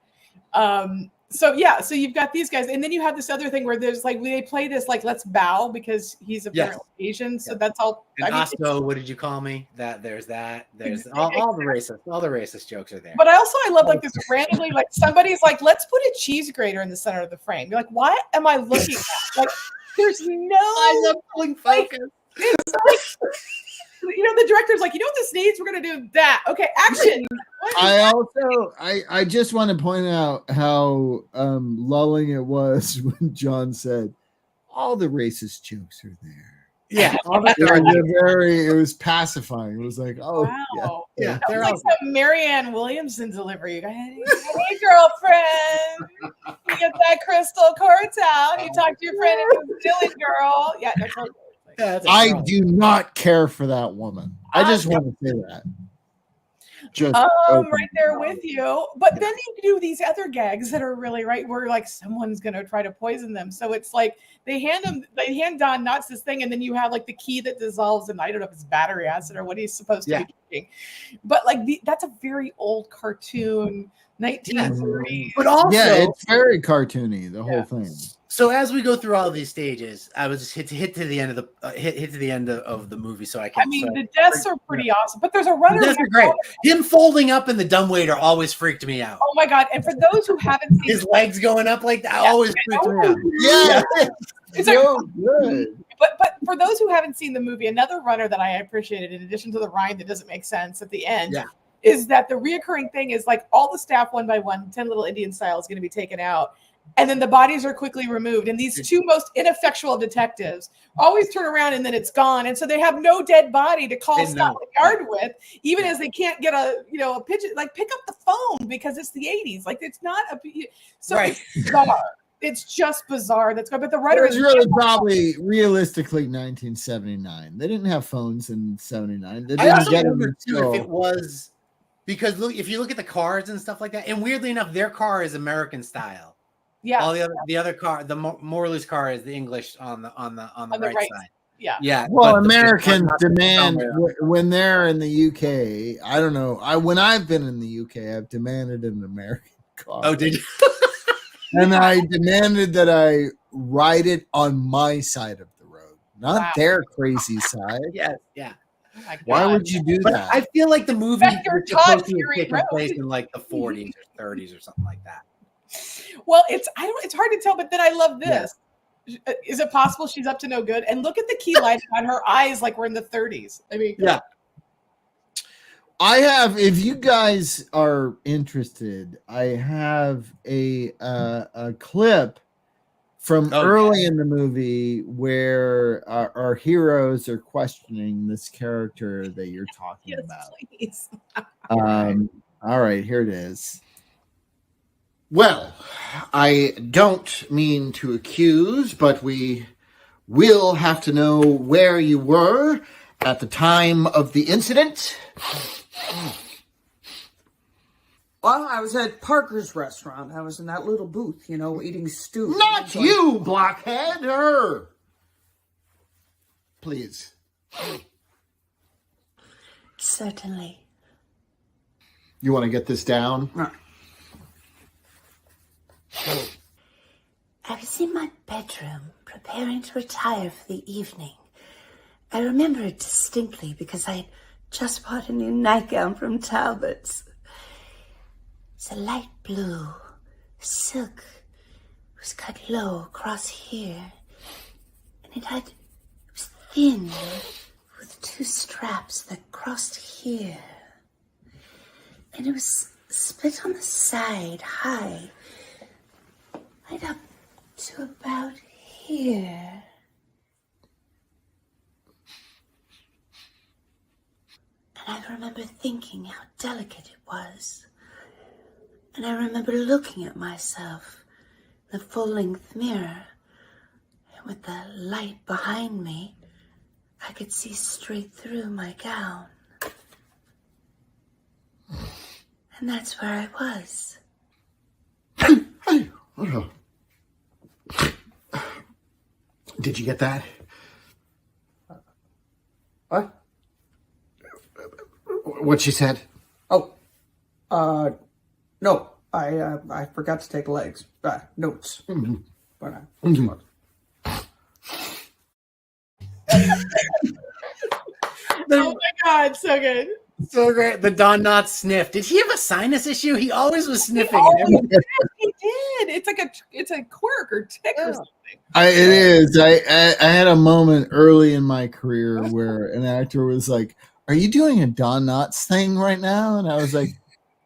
So you've got these guys, and then you have this other thing where there's like they play this like let's bow because he's apparently Asian, so that's all. And Osto, what did you call me? There's all the racist jokes are there. But I love like this randomly like somebody's like let's put a cheese grater in the center of the frame. You're like, what am I looking at? Like, there's no. I love pulling focus. It's like. The director's like, you know what this needs? We're gonna do that. Okay, action. I just want to point out how lulling it was when John said all the racist jokes are there. Yeah, it was pacifying. It was like, oh wow. Yeah. That was like some Marianne Williamson delivery. You guys, hey girlfriend, you get that crystal quartz out. You talk to your friend and Dylan girl. Yeah, no, totally. I do not care for that woman. I just want to say that. Right there with you. But then you do these other gags that are really right where like someone's gonna try to poison them. So it's like they hand Don Knotts this thing, and then you have like the key that dissolves, and I don't know if it's battery acid or what he's supposed to be drinking. But like that's a very old cartoon, 1930s. But also it's very cartoony, the whole thing. So as we go through all of these stages, I was just hit to the end of the movie, so I can. The deaths are pretty awesome, but there's a runner. The deaths are great. Him folding up in the dumbwaiter always freaked me out. Oh my god! And for those who haven't seen his legs going up like that, always freaked me out. Yeah, it's so good. But for those who haven't seen the movie, another runner that I appreciated, in addition to the rhyme that doesn't make sense at the end, is that the reoccurring thing is like all the staff one by one, 10 Little Indian Style is going to be taken out. And then the bodies are quickly removed. And these two most ineffectual detectives always turn around and then it's gone. And so they have no dead body to call Scotland Yard with, even as they can't get a pigeon, like pick up the phone because it's the 80s. Like it's not it's bizarre. It's just bizarre. That's good. But the writer is really probably realistically 1979. They didn't have phones in 79. They didn't I also get wonder too if it was because if you look at the cars and stuff like that, and weirdly enough, their car is American style. Yeah. All the other car, the Morley's car is the English on the right side. Yeah. Yeah. Well, Americans demand when they're in the UK. I don't know. When I've been in the UK, I've demanded an American car. Oh, did you? And I demanded that I ride it on my side of the road, not their crazy side. Yes. Yeah. Oh why would you do that? I feel like the movie was supposed to have taken place in like the 40s or 30s or something like that. Well, it's hard to tell, but then I love this. Yeah. Is it possible she's up to no good? And look at the key light on her eyes, like we're in the 30s. I mean, I have. If you guys are interested, I have a clip from early in the movie where our heroes are questioning this character that you're talking about. Please. All right, here it is. Well, I don't mean to accuse, but we will have to know where you were at the time of the incident. Well, I was at Parker's restaurant. I was in that little booth, eating stew. Not you, blockhead! Her! Please. Certainly. You want to get this down? No. was in my bedroom preparing to retire for the evening. I remember it distinctly because I had just bought a new nightgown from Talbot's. It's a light blue, silk. It was cut low across here, and it was thin with 2 straps that crossed here. And it was split on the side, high, right up to about here. And I remember thinking how delicate it was. And I remember looking at myself in the full-length mirror. And with the light behind me, I could see straight through my gown. And that's where I was. Hey, hold on. Did you get that? What? What she said? Oh, no, I forgot to take legs. Notes. Mm-hmm. But, Oh my God, so good. So great. The Don Knotts sniff. Did he have a sinus issue? He always was sniffing. He did. It's a quirk or tick or something. It is. I had a moment early in my career where an actor was like, "Are you doing a Don Knotts thing right now?" And I was like,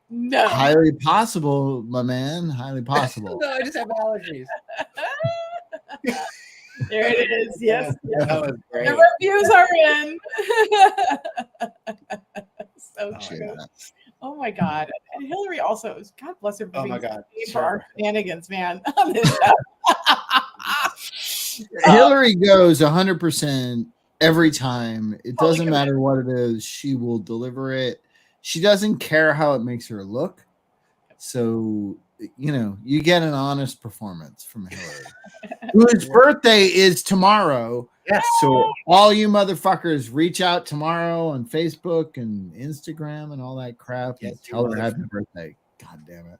No. "Highly possible, my man. Highly possible." No, I just have allergies. There it is. Yes. That was great. The reviews are in. So true. Oh my God. And Hillary also, God bless her for Oh being my God. for our shenanigans, man. On this show. Hillary goes 100% every time. It doesn't matter what it is. She will deliver it. She doesn't care how it makes her look. So, you get an honest performance from Hillary, whose birthday is tomorrow. Yes. So all you motherfuckers reach out tomorrow on Facebook and Instagram and all that crap and Yes, tell her you happy birthday. God damn it.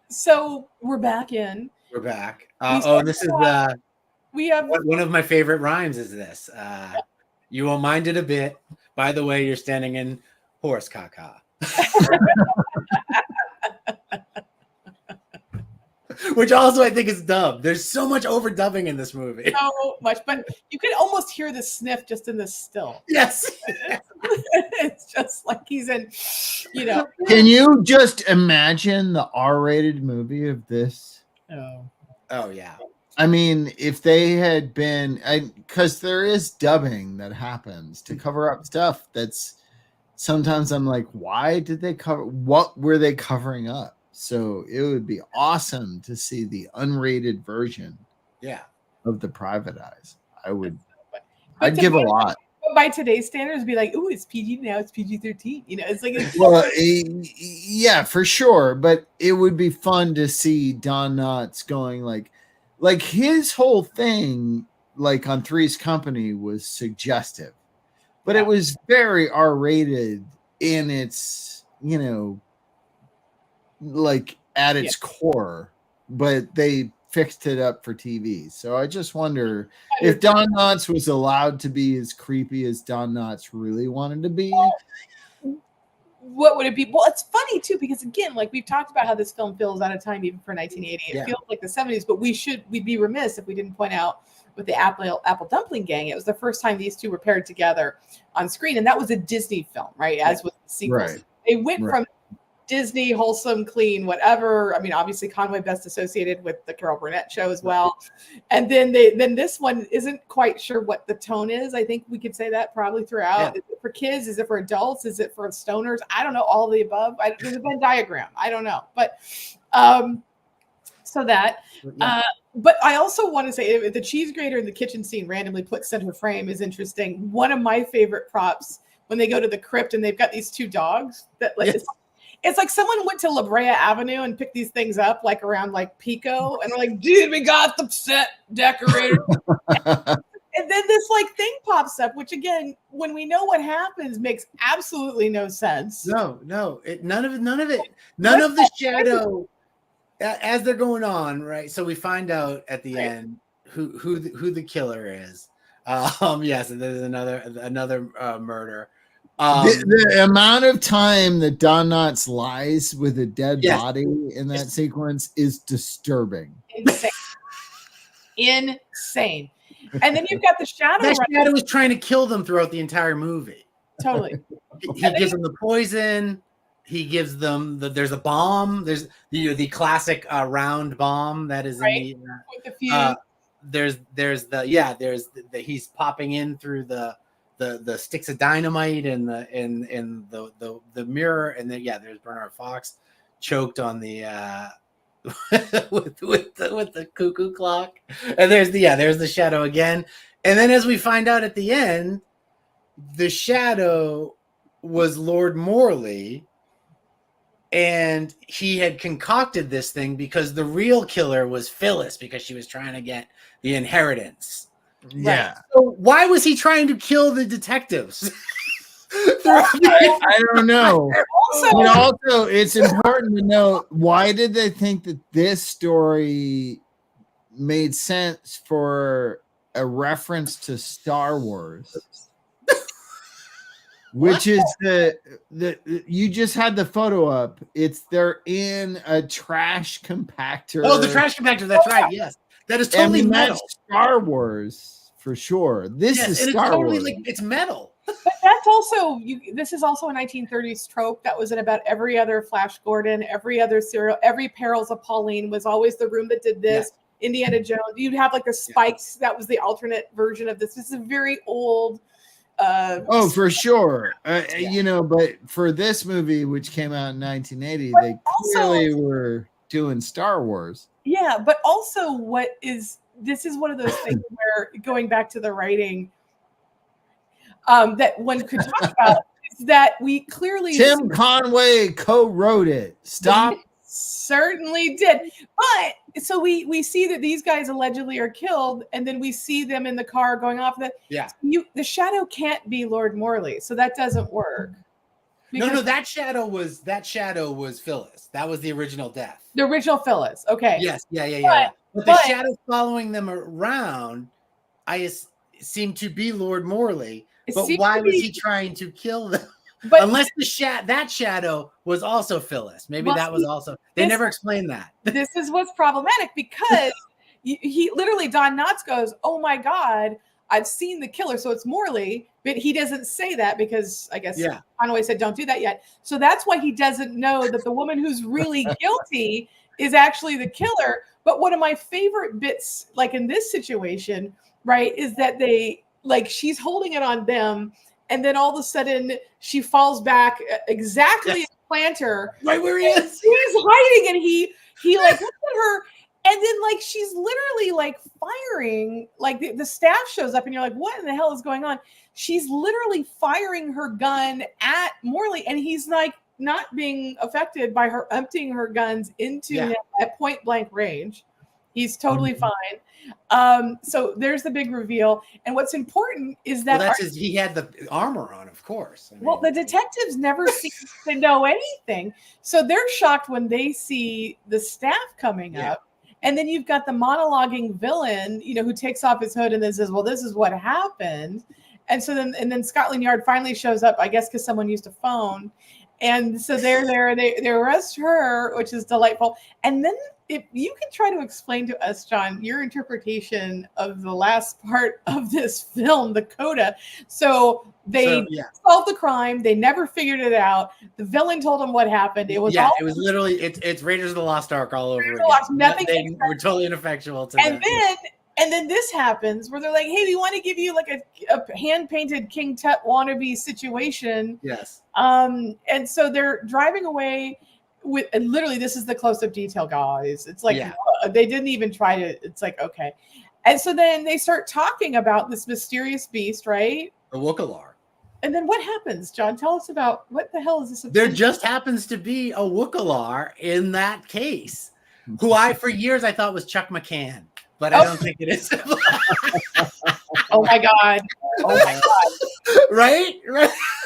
So we're back in. We're back. This is We have one of my favorite rhymes is this. You won't mind it a bit. By the way, you're standing in horse caca. Which also I think is dubbed. There's so much overdubbing in this movie. so much, but you can almost hear the sniff just in this still. Yes. It's just like he's in, Can you just imagine the R-rated movie of this? Oh yeah. I mean, if they had been, because there is dubbing that happens to cover up stuff that's sometimes I'm like, why did they cover? What were they covering up? So it would be awesome to see the unrated version of The Private Eyes. I'd give a lot. By today's standards, it'd be like, ooh, it's PG now, it's PG-13. It's like, Well, yeah, for sure. But it would be fun to see Don Knotts going like his whole thing, like on Three's Company, was suggestive, but it was very R-rated in its, like at its core, but they fixed it up for TV. So I just wonder if Don Knotts was allowed to be as creepy as Don Knotts really wanted to be. What would it be? Well, it's funny too, because again, like we've talked about how this film feels out of time, even for 1980. It feels like the 70s, but we'd be remiss if we didn't point out with the Apple Dumpling Gang, it was the first time these two were paired together on screen, and that was a Disney film, right? As with the sequels. Right. They went from Disney, wholesome, clean, whatever. I mean, obviously Conway best associated with the Carol Burnett show as well. And then this one isn't quite sure what the tone is. I think we could say that probably throughout. Yeah. Is it for kids? Is it for adults? Is it for stoners? I don't know. All of the above. There's a Venn diagram. I don't know. But but I also want to say the cheese grater in the kitchen scene randomly put center frame is interesting. One of my favorite props when they go to the crypt and they've got these two dogs that it's like someone went to La Brea Avenue and picked these things up like around like Pico and they're like, dude, we got the set decorator. And then this like thing pops up, which again, when we know what happens, makes absolutely no sense. No, none of the shadow as they're going on, right? So we find out at the end who the killer is. Yes, there's another murder. The amount of time that Don Knotts lies with a dead body in that sequence is disturbing. Insane. And then you've got the shadow. That shadow was trying to kill them throughout the entire movie. Totally. He gives them the poison. He gives them there's a bomb. There's the classic round bomb that is in the fuse. There's he's popping in through the sticks of dynamite and the mirror, and then there's Bernard Fox choked on the with the cuckoo clock, and there's the shadow again, and then as we find out at the end, the shadow was Lord Morley, and he had concocted this thing because the real killer was Phyllis, because she was trying to get the inheritance. Yeah. Right. So why was he trying to kill the detectives? I don't know. Also, it's important to know, why did they think that this story made sense for a reference to Star Wars? Which is the you just had the photo up. They're in a trash compactor. Oh, the trash compactor. That's right. Yes, that is totally metal. Star Wars for sure. This is Star Wars. It's metal. But that's also this is also a 1930s trope that was in about every other Flash Gordon, every other serial, every Perils of Pauline was always the room that did this. Yeah. Indiana Jones. You'd have like the spikes. That was the alternate version of this. This is a very old. For sure. But for this movie, which came out in 1980, they clearly were doing Star Wars. Yeah, but also this is one of those things where, going back to the writing, that one could talk about is that we clearly Tim Conway co-wrote it. Stop. Certainly did. But so we see that these guys allegedly are killed, and then we see them in the car going off. The shadow can't be Lord Morley, so that doesn't work. No, that shadow was Phyllis. That was the original death. The original Phyllis. Okay. Yes. Yeah. But the shadow following them around, seem to be Lord Morley. But why was he trying to kill them? But unless that shadow was also Phyllis. Maybe that was also. They never explained that. This is what's problematic, because he literally, Don Knotts goes, "Oh my God, I've seen the killer." So it's Morley, but he doesn't say that because I guess Conway said don't do that yet. So that's why he doesn't know that the woman who's really guilty is actually the killer. But one of my favorite bits, like in this situation, right, is that she's holding it on them. And then all of a sudden she falls back exactly as Planter. Right where he is. He's hiding, and he looks at her, and then she's literally firing, the staff shows up, and you're like, what in the hell is going on? She's literally firing her gun at Morley, and he's not being affected by her emptying her guns into him at point blank range. He's totally fine. So there's the big reveal, and what's important is that he had the armor on, of course. The detectives never seem to know anything, so they're shocked when they see the staff coming up, and then you've got the monologuing villain, who takes off his hood and then says, "Well, this is what happened," and so then Scotland Yard finally shows up, I guess, because someone used a phone, and so they're there. They arrest her, which is delightful, and then. If you can try to explain to us, John, your interpretation of the last part of this film, the coda. So they solved the crime. They never figured it out. The villain told them what happened. It was it was literally it's Raiders of the Lost Ark all over again. Nothing. They were totally ineffectual to them. And then this happens where they're like, "Hey, we want to give you a hand painted King Tut wannabe situation." Yes. And so they're driving away. And literally, this is the close-up detail, guys. It's they didn't even try to. It's okay, and so then they start talking about this mysterious beast, right? The Wookalar. And then what happens, John? Tell us about what the hell is this? There just happens to be a Wookalar in that case, who for years I thought was Chuck McCann, but I don't think it is. Oh my God! Oh my God! Right.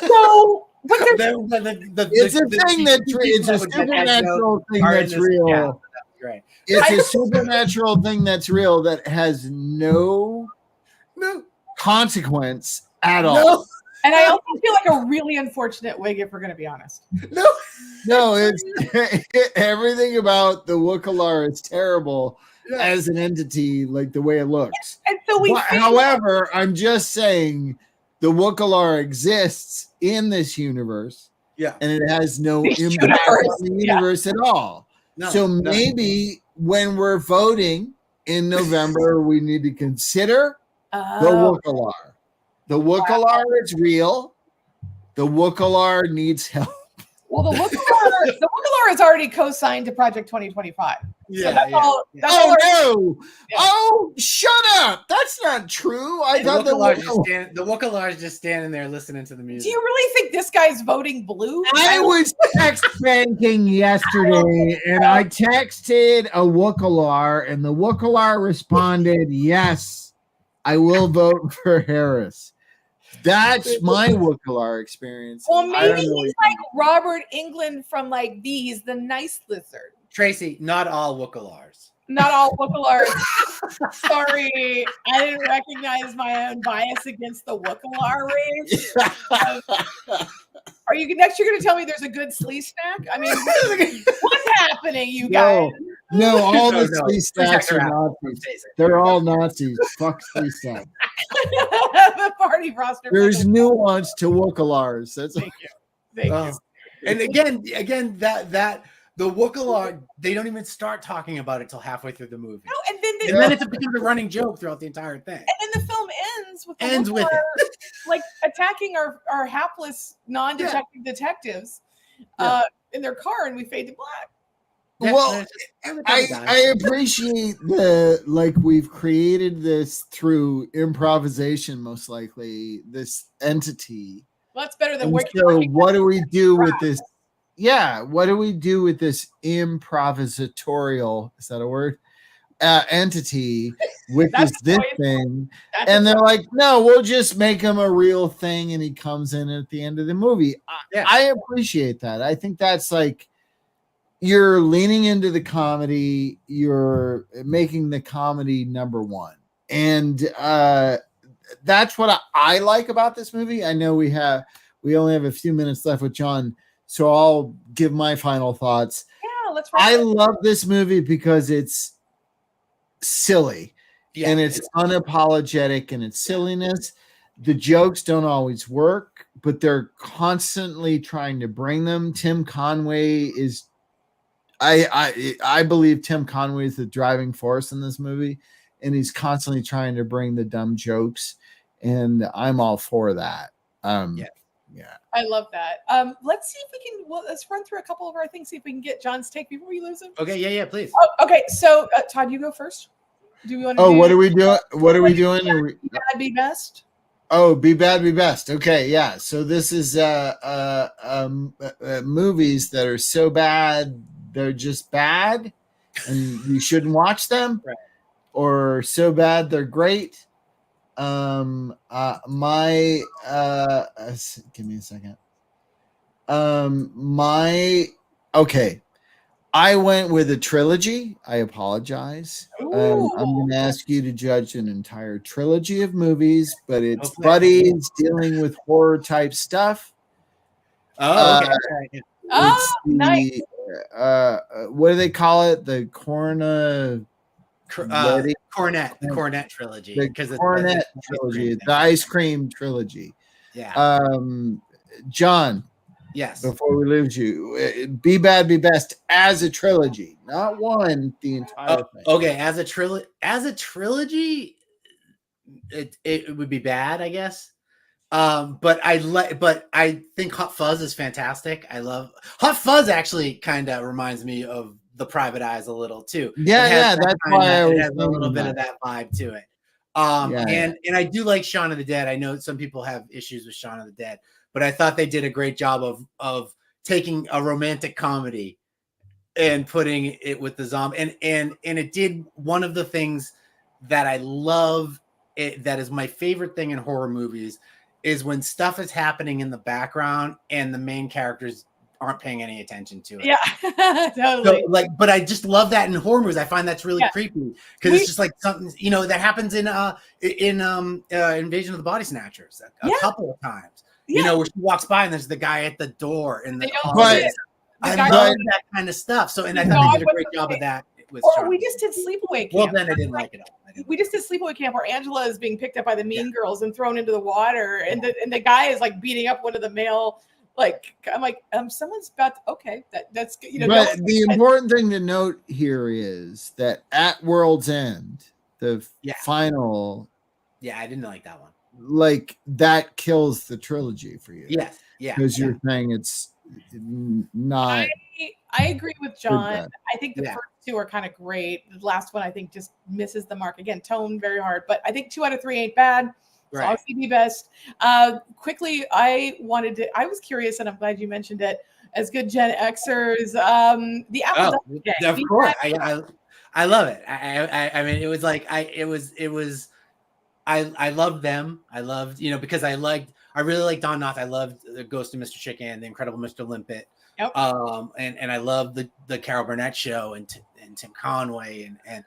So. But it's a thing it's a supernatural thing that's real. Right. It's a supernatural thing that's real that has no consequence at all. And I also feel like a really unfortunate wig, if we're going to be honest. No, it's everything about the Wookielar is terrible as an entity, like the way it looks. And so however, I'm just saying the Wookielar exists in this universe. Yeah. And it has no impact on the universe at all. So maybe when we're voting in November, we need to consider the Wookielar. The Wookielar is real. The Wookielar needs help. Well, the Wookielar is already co-signed to Project 2025. Yeah. So no! Yeah. Oh, shut up! That's not true. I thought the Wookielar is just standing there listening to the music. Do you really think this guy's voting blue? I was text banking yesterday, and I texted a Wookielar, and the Wookielar responded, "Yes, I will vote for Harris." That's my Wookielar experience. Well, maybe he's like Robert Englund from like He's the nice lizard. Tracy, not all Wookilars. Not all Wookilars. Sorry, I didn't recognize my own bias against the Wookilar race. Are you next? You're going to tell me there's a good slee snack? I mean, what's happening, you guys? No, all the slee snacks are Nazis. They're all Nazis. Fuck slee snack. The party roster. There's nuance to Wookilars. That's Thank you. Thank you. And again, that the Wookilar, they don't even start talking about it till halfway through the movie. No, and then it becomes a running joke throughout the entire thing. And then the film ends with it. Like attacking our hapless non-detective detectives in their car, and we fade to black. Well, I appreciate we've created this through improvisation, most likely, this entity. Well, that's better than so what do we do with this? Yeah, what do we do with this improvisatorial, is that a word? Entity, which is this thing. And they're like, no, we'll just make him a real thing, and he comes in at the end of the movie. I appreciate that. I think that's like, you're leaning into the comedy, you're making the comedy number one. And that's what I like about this movie. I know we only have a few minutes left with John, so I'll give my final thoughts. Yeah, let's I love this movie because it's silly and it's unapologetic in its silliness. The jokes don't always work, but they're constantly trying to bring them. Tim Conway is I believe Tim Conway is the driving force in this movie, and he's constantly trying to bring the dumb jokes, and I'm all for that. Yeah. I love that. Let's see if we can. Well, let's run through a couple of our things. See if we can get John's take before we lose him. Okay. Yeah. Please. Oh, okay. So, Todd, you go first. Do we want to? What are we doing? What are we doing? Be bad, be best. Oh, be bad, be best. Okay, yeah. So this is movies that are so bad they're just bad, and you shouldn't watch them, right? Or so bad they're great. Give me a second. I went with a trilogy. I apologize. I'm going to ask you to judge an entire trilogy of movies, but it's buddies dealing with horror type stuff. Okay. Nice. What do they call it? The Cornet trilogy. The Cornet trilogy. The ice cream trilogy. Yeah. John. Yes. Before we lose you, Be Bad, Be Best as a trilogy, not one. The entire thing. Okay, as a trilogy, it would be bad, I guess. But I think Hot Fuzz is fantastic. I love Hot Fuzz. Actually, kind of reminds me of The Private Eyes a little too. Yeah, that's why it has a little bit of that vibe to it. And I do like Shaun of the Dead. I know some people have issues with Shaun of the Dead, but I thought they did a great job of taking a romantic comedy and putting it with the zombie. And it did one of the things that I love. That is my favorite thing in horror movies is when stuff is happening in the background and the main characters aren't paying any attention to it. Yeah, totally. So, like, but I just love that in horror movies. I find that's really Yeah. creepy because it's just like something, you know, that happens in Invasion of the Body Snatchers a Yeah. couple of times. Yeah. You know, where she walks by and there's the guy at the door and They the don't But- see it. The I guy- love that kind of stuff. So, and I The thought they dog did a great was job of okay. that with Or Sean. we just did Sleepaway Camp. Well, then I didn't like it all. We just did Sleepaway Camp where Angela is being picked up by the mean girls and thrown into the water, and the guy is like beating up one of the male. Like, I'm like, someone's about to, okay, that's you know. But the important thing to note here is that at World's End, the Yeah. final, Yeah, I didn't like that one. like that kills the trilogy for you. Yes, yeah, because yeah. you're saying it's not. I agree with John. bad. I think the Yeah. first two are kind of great. The last one I think just misses the mark again. Tone very hard, but I think 2 out of 3 ain't bad. So Right. obviously be best. Quickly, I was curious, and I'm glad you mentioned it. As good Gen Xers, the Apple Oh, Dumpling Gang. of We course. had- I love it. I mean, it was like I loved them. I loved, you know, because I really liked Don Knotts. I loved the Ghost of Mr. Chicken, The Incredible Mr. Limpet. Yep. And I loved the Carol Burnett show and Tim Conway and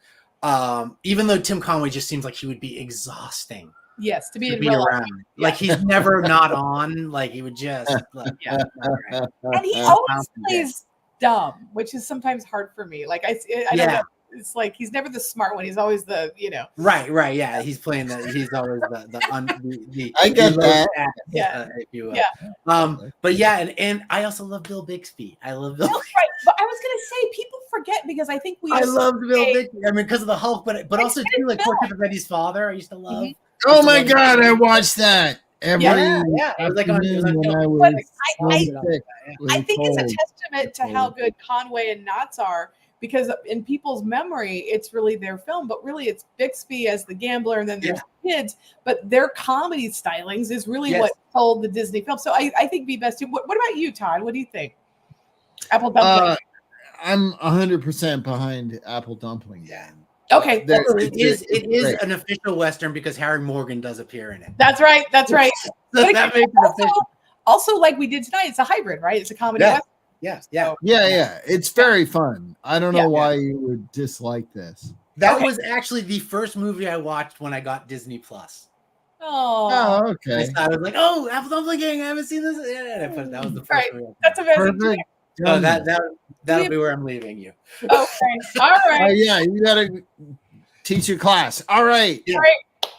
even though Tim Conway just seems like he would be exhausting Yes, to be to in be real life. around. Like he's never not on. Like he would just like, Yeah. all right. And he Uh, always Thompson plays dumb, which is sometimes hard for me. Like I don't Yeah. know. It's like he's never the smart one. He's always the, you know. Right, yeah. He's playing he's always the I get that. Yeah. If you will. Yeah. But yeah, and I also love Bill Bixby. I love Bill. Right. But I was gonna say people forget because I think we I loved Bill associate- Bixby. I mean, because of the Hulk, but also It's too like Bill. Portrait of Eddie's Father. I used to love. Mhm. Oh my god, I watched that every Yeah. It was like on. It was afternoon on when I was But so I sick with I a think it's a cold. testament to how good Conway and Knotts are, because in people's memory, it's really their film, but really it's Bixby as the gambler, and then there's kids, but their comedy stylings is really Yes. what told the Disney film. So I think Be Best too. What about you, Todd? What do you think? Apple Dumpling. I'm 100% behind Apple Dumpling. Yeah. Okay, There- Also, it is great. an official Western because Harry Morgan does appear in it. that's right. That's right. So But that again, makes it official. also, like we did tonight, it's a hybrid, right? It's a comedy. Yeah. Western. Yes, yeah. Yeah, it's very fun. I don't know Yeah. why you would dislike this. That Okay. was actually the first movie I watched when I got Disney Plus. Oh, Oh, okay. I was like, "Oh, Apple Dumpling Gang! I haven't seen this." Yeah, that was the first Right. movie. that's amazing. Perfect. So that'll be where I'm leaving you. Okay. All Oh right. yeah, you gotta teach your class. All right. Yeah.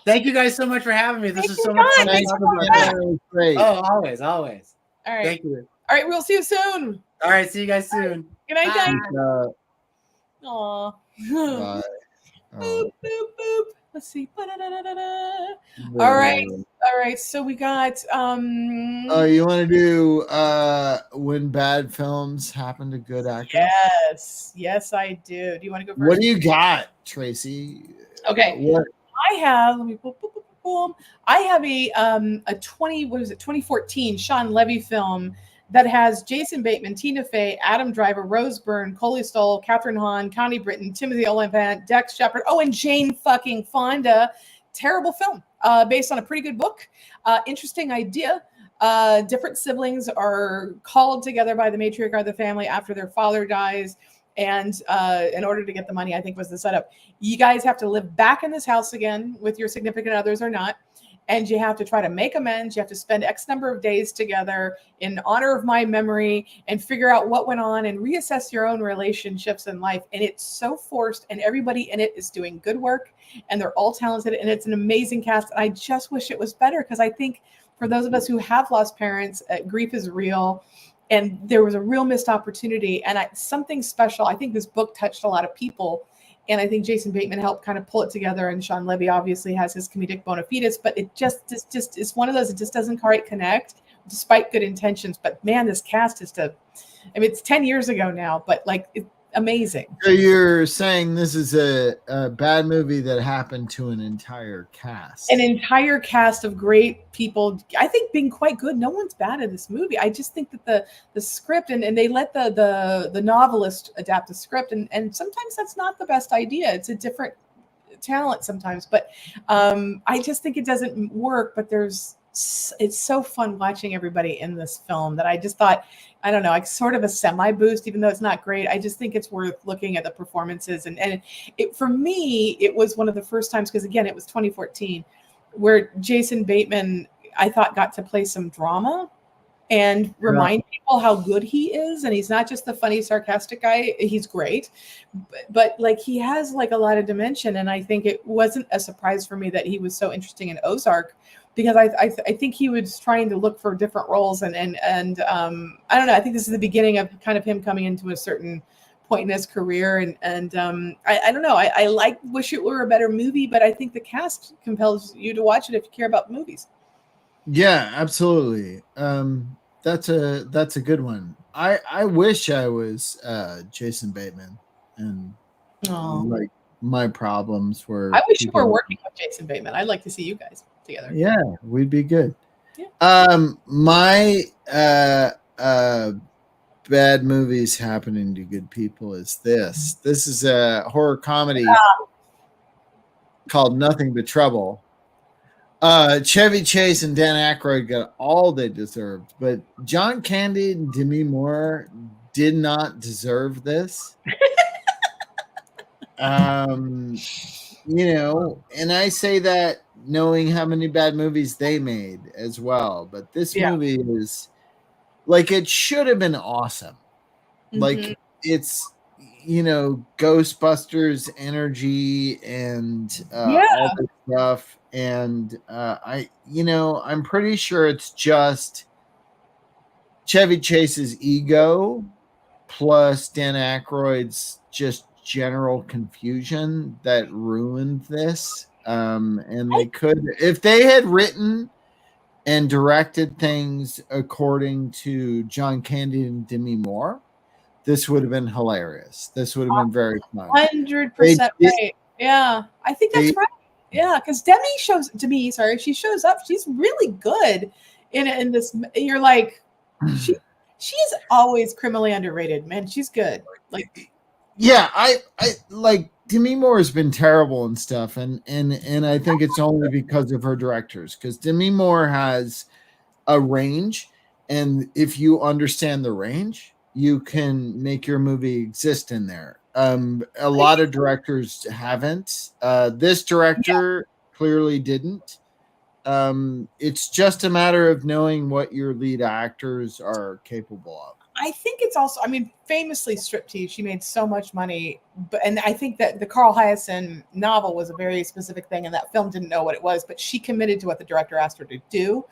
Thank you guys so much for having me. This Thank is you, so much fun. guys. Thanks to for talk about. that. That was great. Oh, always. All right. Thank you. All right. We'll see you soon. All right, see you guys soon. Good night, guys. Uh, Aw. uh, Boop, boop, boop. Let's see. Ba-da-da-da-da-da. All right. All right. So we got Oh, you want to do when bad films happen to good actors? Yes, I do. Do you want to go first? What do you got, Tracy? Okay. What? I have, let me boom, boom, boom, boom. I have a 2014 Sean Levy film that has Jason Bateman, Tina Fey, Adam Driver, Rose Byrne, Coley Stoll, Catherine Hahn, Connie Britton, Timothy Olyphant, Dex Shepard, and Jane fucking Fonda. Terrible film, based on a pretty good book. Interesting idea. Different siblings are called together by the matriarch of the family after their father dies. And in order to get the money, I think was the setup. You guys have to live back in this house again with your significant others or not. And you have to try to make amends. You have to spend X number of days together in honor of my memory and figure out what went on and reassess your own relationships in life. And it's so forced, and everybody in it is doing good work, and they're all talented, and it's an amazing cast. And I just wish it was better, because I think for those of us who have lost parents, grief is real. And there was a real missed opportunity, and something special. I think this book touched a lot of people, and I think Jason Bateman helped kind of pull it together. And Sean Levy obviously has his comedic bona fides, but it just it's one of those. It just doesn't quite connect, despite good intentions. But man, this cast is it's 10 years ago now, but like it's amazing. So you're saying this is a bad movie that happened to an entire cast? An entire cast of great people, I think, being quite good. No one's bad in this movie. I just think that the script and they let the novelist adapt the script, and sometimes that's not the best idea. It's a different talent sometimes, but I just think it doesn't work. But there's it's so fun watching everybody in this film that I just thought, I don't know, like sort of a semi boost, even though it's not great. I just think it's worth looking at the performances. And it, for me, it was one of the first times, because again, it was 2014, where Jason Bateman, I thought, got to play some drama and remind people how good he is. And he's not just the funny, sarcastic guy. He's great, but like he has like a lot of dimension. And I think it wasn't a surprise for me that he was so interesting in Ozark, because I think he was trying to look for different roles. And I don't know, I think this is the beginning of kind of him coming into a certain point in his career. And I don't know, I like Wish It Were a Better Movie, but I think the cast compels you to watch it if you care about movies. Yeah, absolutely. That's a good one. I wish I was Jason Bateman, and like my problems were. I wish you were working with Jason Bateman. I'd like to see you guys together. Yeah, we'd be good. Yeah. My bad movies happening to good people is this. This is a horror comedy called Nothing But Trouble. Chevy Chase and Dan Aykroyd got all they deserved, but John Candy and Demi Moore did not deserve this. You know, and I say that knowing how many bad movies they made as well, but this movie is like, it should have been awesome. Like, it's, you know, Ghostbusters energy and all this stuff. And I'm pretty sure it's just Chevy Chase's ego plus Dan Aykroyd's just general confusion that ruined this. And they could, if they had written and directed things according to John Candy and Demi Moore, this would have been hilarious. This would have been very fun. 100% right. Yeah, I think that's right. Yeah, because Demi, she shows up. She's really good in this. You're like, she is always criminally underrated, man. She's good. Like, yeah, I like Demi Moore has been terrible and stuff, and I think it's only because of her directors, because Demi Moore has a range, and if you understand the range, you can make your movie exist in there. A lot of directors haven't. This director clearly didn't. It's just a matter of knowing what your lead actors are capable of. I think it's also, I mean, famously Striptease, she made so much money, and I think that the Carl Hiaasen novel was a very specific thing, and that film didn't know what it was, but she committed to what the director asked her to do.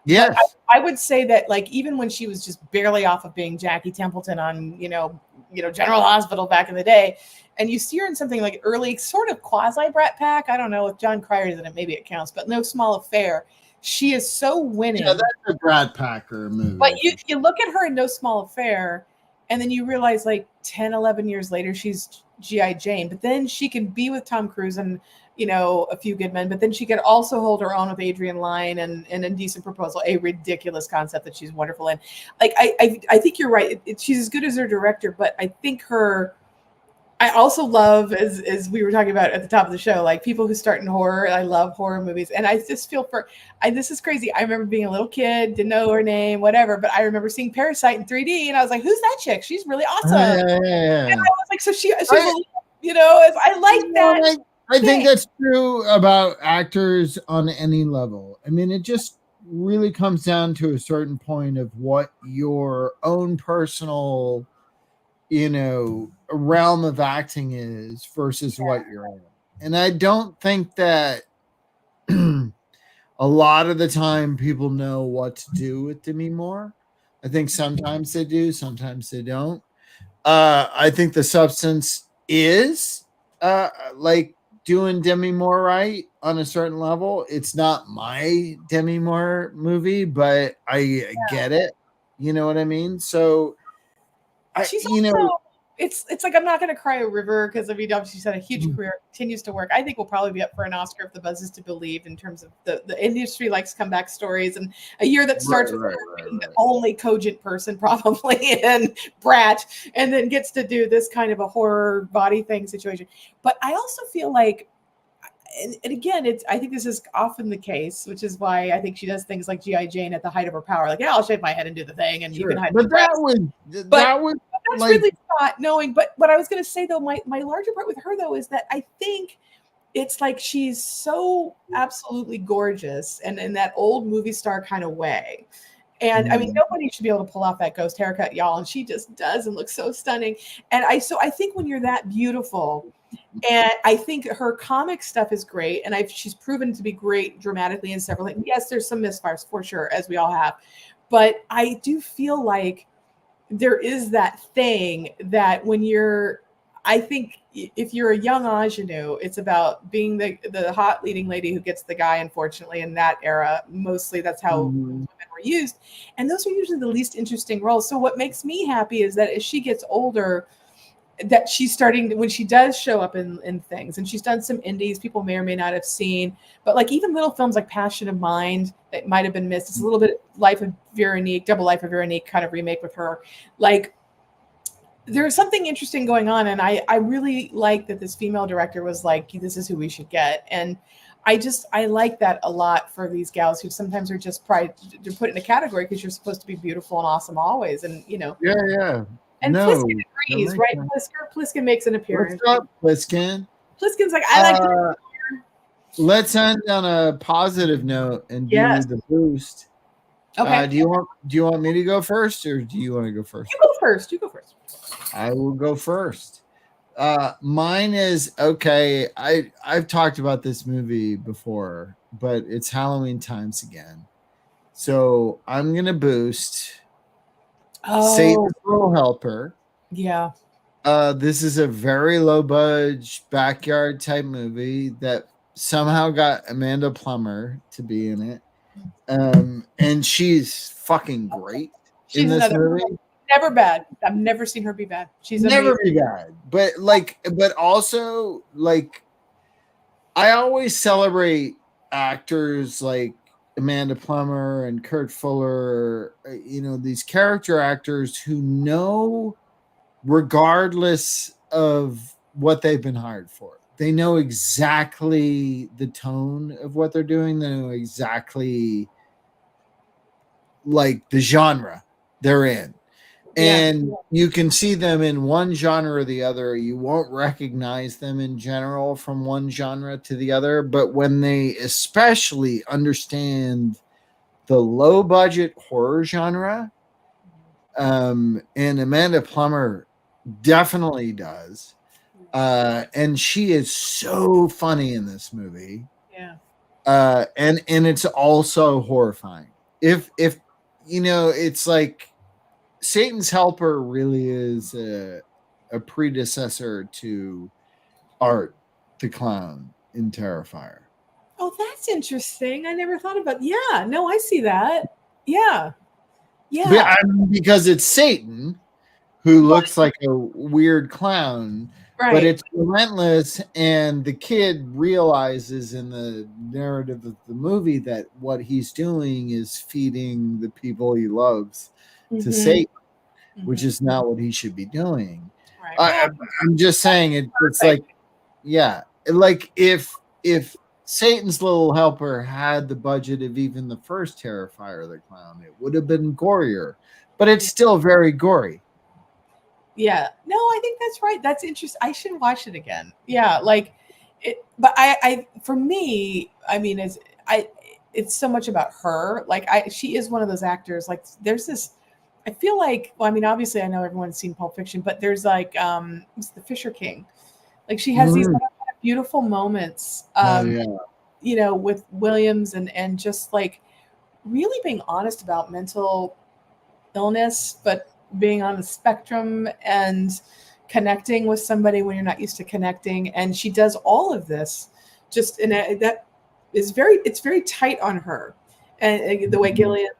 Yes. I would say that, like, even when she was just barely off of being Jackie Templeton on, you know, General Hospital back in the day, and you see her in something like early, sort of quasi Brat Pack. I don't know if John Crier's in it, maybe it counts, but No Small Affair. She is so winning. Yeah, that's a Brat Packer movie. But you look at her in No Small Affair, and then you realize, like, 10, 11 years later, she's G.I. Jane. But then she can be with Tom Cruise and, you know, A Few Good Men. But then she could also hold her own with Adrian Lyne and Indecent Proposal, a ridiculous concept that she's wonderful in. Like, I think you're right. She's as good as her director, but I think I also love, as we were talking about at the top of the show, like, people who start in horror. I love horror movies. And I just feel this is crazy. I remember being a little kid, didn't know her name, whatever. But I remember seeing Parasite in 3D. And I was like, who's that chick? She's really awesome. And I was like, so she's you know, I like that. I think that's true about actors on any level. I mean, it just really comes down to a certain point of what your own personal, you know, realm of acting is versus what you're in. And I don't think that a lot of the time people know what to do with Demi Moore. I think sometimes they do, sometimes they don't. I think the substance is like doing Demi Moore right on a certain level. It's not my Demi Moore movie, but I get it. You know what I mean? So she's also, it's like, I'm not going to cry a river, because I mean, obviously she's had a huge career, continues to work. I think we'll probably be up for an Oscar if the buzz is to believe, in terms of the industry likes comeback stories, and a year that starts with her being the only cogent person probably in Brat, and then gets to do this kind of a horror body thing situation. But I also feel like and again, I think this is often the case, which is why I think she does things like G.I. Jane at the height of her power. Like, yeah, I'll shave my head and do the thing, and you can hide. But that was that's like, really not knowing. But what I was going to say though, my larger part with her though is that I think it's like she's so absolutely gorgeous and in that old movie star kind of way. And I mean, nobody should be able to pull off that ghost haircut, y'all. And she just does and looks so stunning. And I think when you're that beautiful, and I think her comic stuff is great. And she's proven to be great dramatically in several things. Yes, there's some misfires for sure, as we all have. But I do feel like there is that thing that when I think if you're a young ingenue, it's about being the hot leading lady who gets the guy. Unfortunately, in that era, mostly that's how women were used, and those are usually the least interesting roles. So what makes me happy is that as she gets older, that she's starting when she does show up in things, and she's done some indies people may or may not have seen, but like even little films like Passion of Mind that might have been missed. It's a little bit Life of Veronique, Double Life of Veronique kind of remake with her. Like, there's something interesting going on, and I really like that this female director was like, this is who we should get. And I like that a lot for these gals who sometimes are just they're put in a category because you're supposed to be beautiful and awesome always, and yeah. And Pliskin agrees, right? Pliskin makes an appearance. What's up, Pliskin? Pliskin's like, I like. Let's end on a positive note and do the boost. Okay. Do you want me to go first, or do you want to go first? You go first. I will go first. Mine is okay. I've talked about this movie before, but it's Halloween times again. So I'm gonna boost Satan's Little Helper. Yeah. This is a very low budget backyard type movie that somehow got Amanda Plummer to be in it. And she's fucking great in this movie. Never bad. I've never seen her be bad. She's never be bad. But also like I always celebrate actors like Amanda Plummer and Kurt Fuller, these character actors who know, regardless of what they've been hired for, they know exactly the tone of what they're doing. They know exactly like the genre they're in. And you can see them in one genre or the other. You won't recognize them in general from one genre to the other. But when they especially understand the low budget horror genre, and Amanda Plummer definitely does. And she is so funny in this movie. Yeah. And it's also horrifying. If it's like Satan's Helper really is a predecessor to Art the Clown in Terrifier. Oh, that's interesting. I never thought about. Yeah, no, I see that. Yeah. Because it's Satan who looks like a weird clown, right? But it's relentless, and the kid realizes in the narrative of the movie that what he's doing is feeding the people he loves to Satan, which is not what he should be doing. Right. I'm just saying it's like, like if Satan's Little Helper had the budget of even the first Terrifier the Clown, it would have been gorier, but it's still very gory. Yeah, no, I think that's right. That's interesting. I should watch it again. Yeah, like it, but I for me, I mean, it's so much about her. Like she is one of those actors. Like there's this. I feel like, well, I mean, obviously I know everyone's seen Pulp Fiction, but there's like, it's The Fisher King. Like she has these kind of beautiful moments, with Williams and just like really being honest about mental illness, but being on the spectrum and connecting with somebody when you're not used to connecting. And she does all of this just that is it's very tight on her. And the way Gillian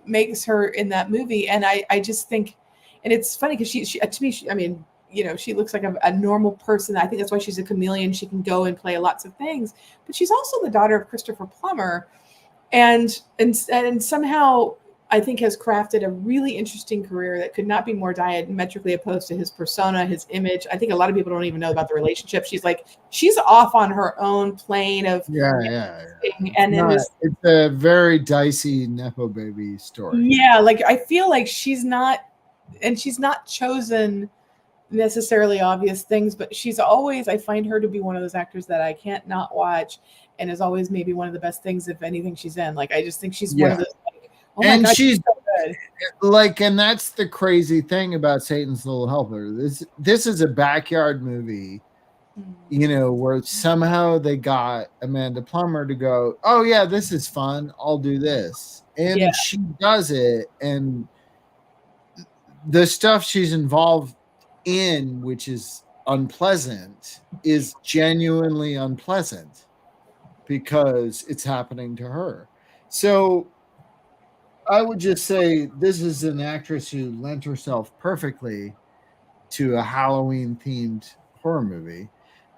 makes her in that movie, and I just think, and it's funny because she to me, I mean, she looks like a normal person. I think that's why she's a chameleon. She can go and play lots of things, but she's also the daughter of Christopher Plummer, and somehow I think has crafted a really interesting career that could not be more diametrically opposed to his persona, his image. I think a lot of people don't even know about the relationship. She's off on her own plane of Yeah. and then It's a very dicey Nepo baby story. Yeah, like I feel like she's not chosen necessarily obvious things, but she's always, I find her to be one of those actors that I can't not watch, and is always maybe one of the best things if anything she's in. Like I just think she's one of those like, oh my God, she's so good. Like, and that's the crazy thing about Satan's Little Helper. This is a backyard movie, you know, where somehow they got Amanda Plummer to go, oh yeah, this is fun, I'll do this. And she does it, and the stuff she's involved in, which is unpleasant, is genuinely unpleasant because it's happening to her. So I would just say this is an actress who lent herself perfectly to a Halloween themed horror movie,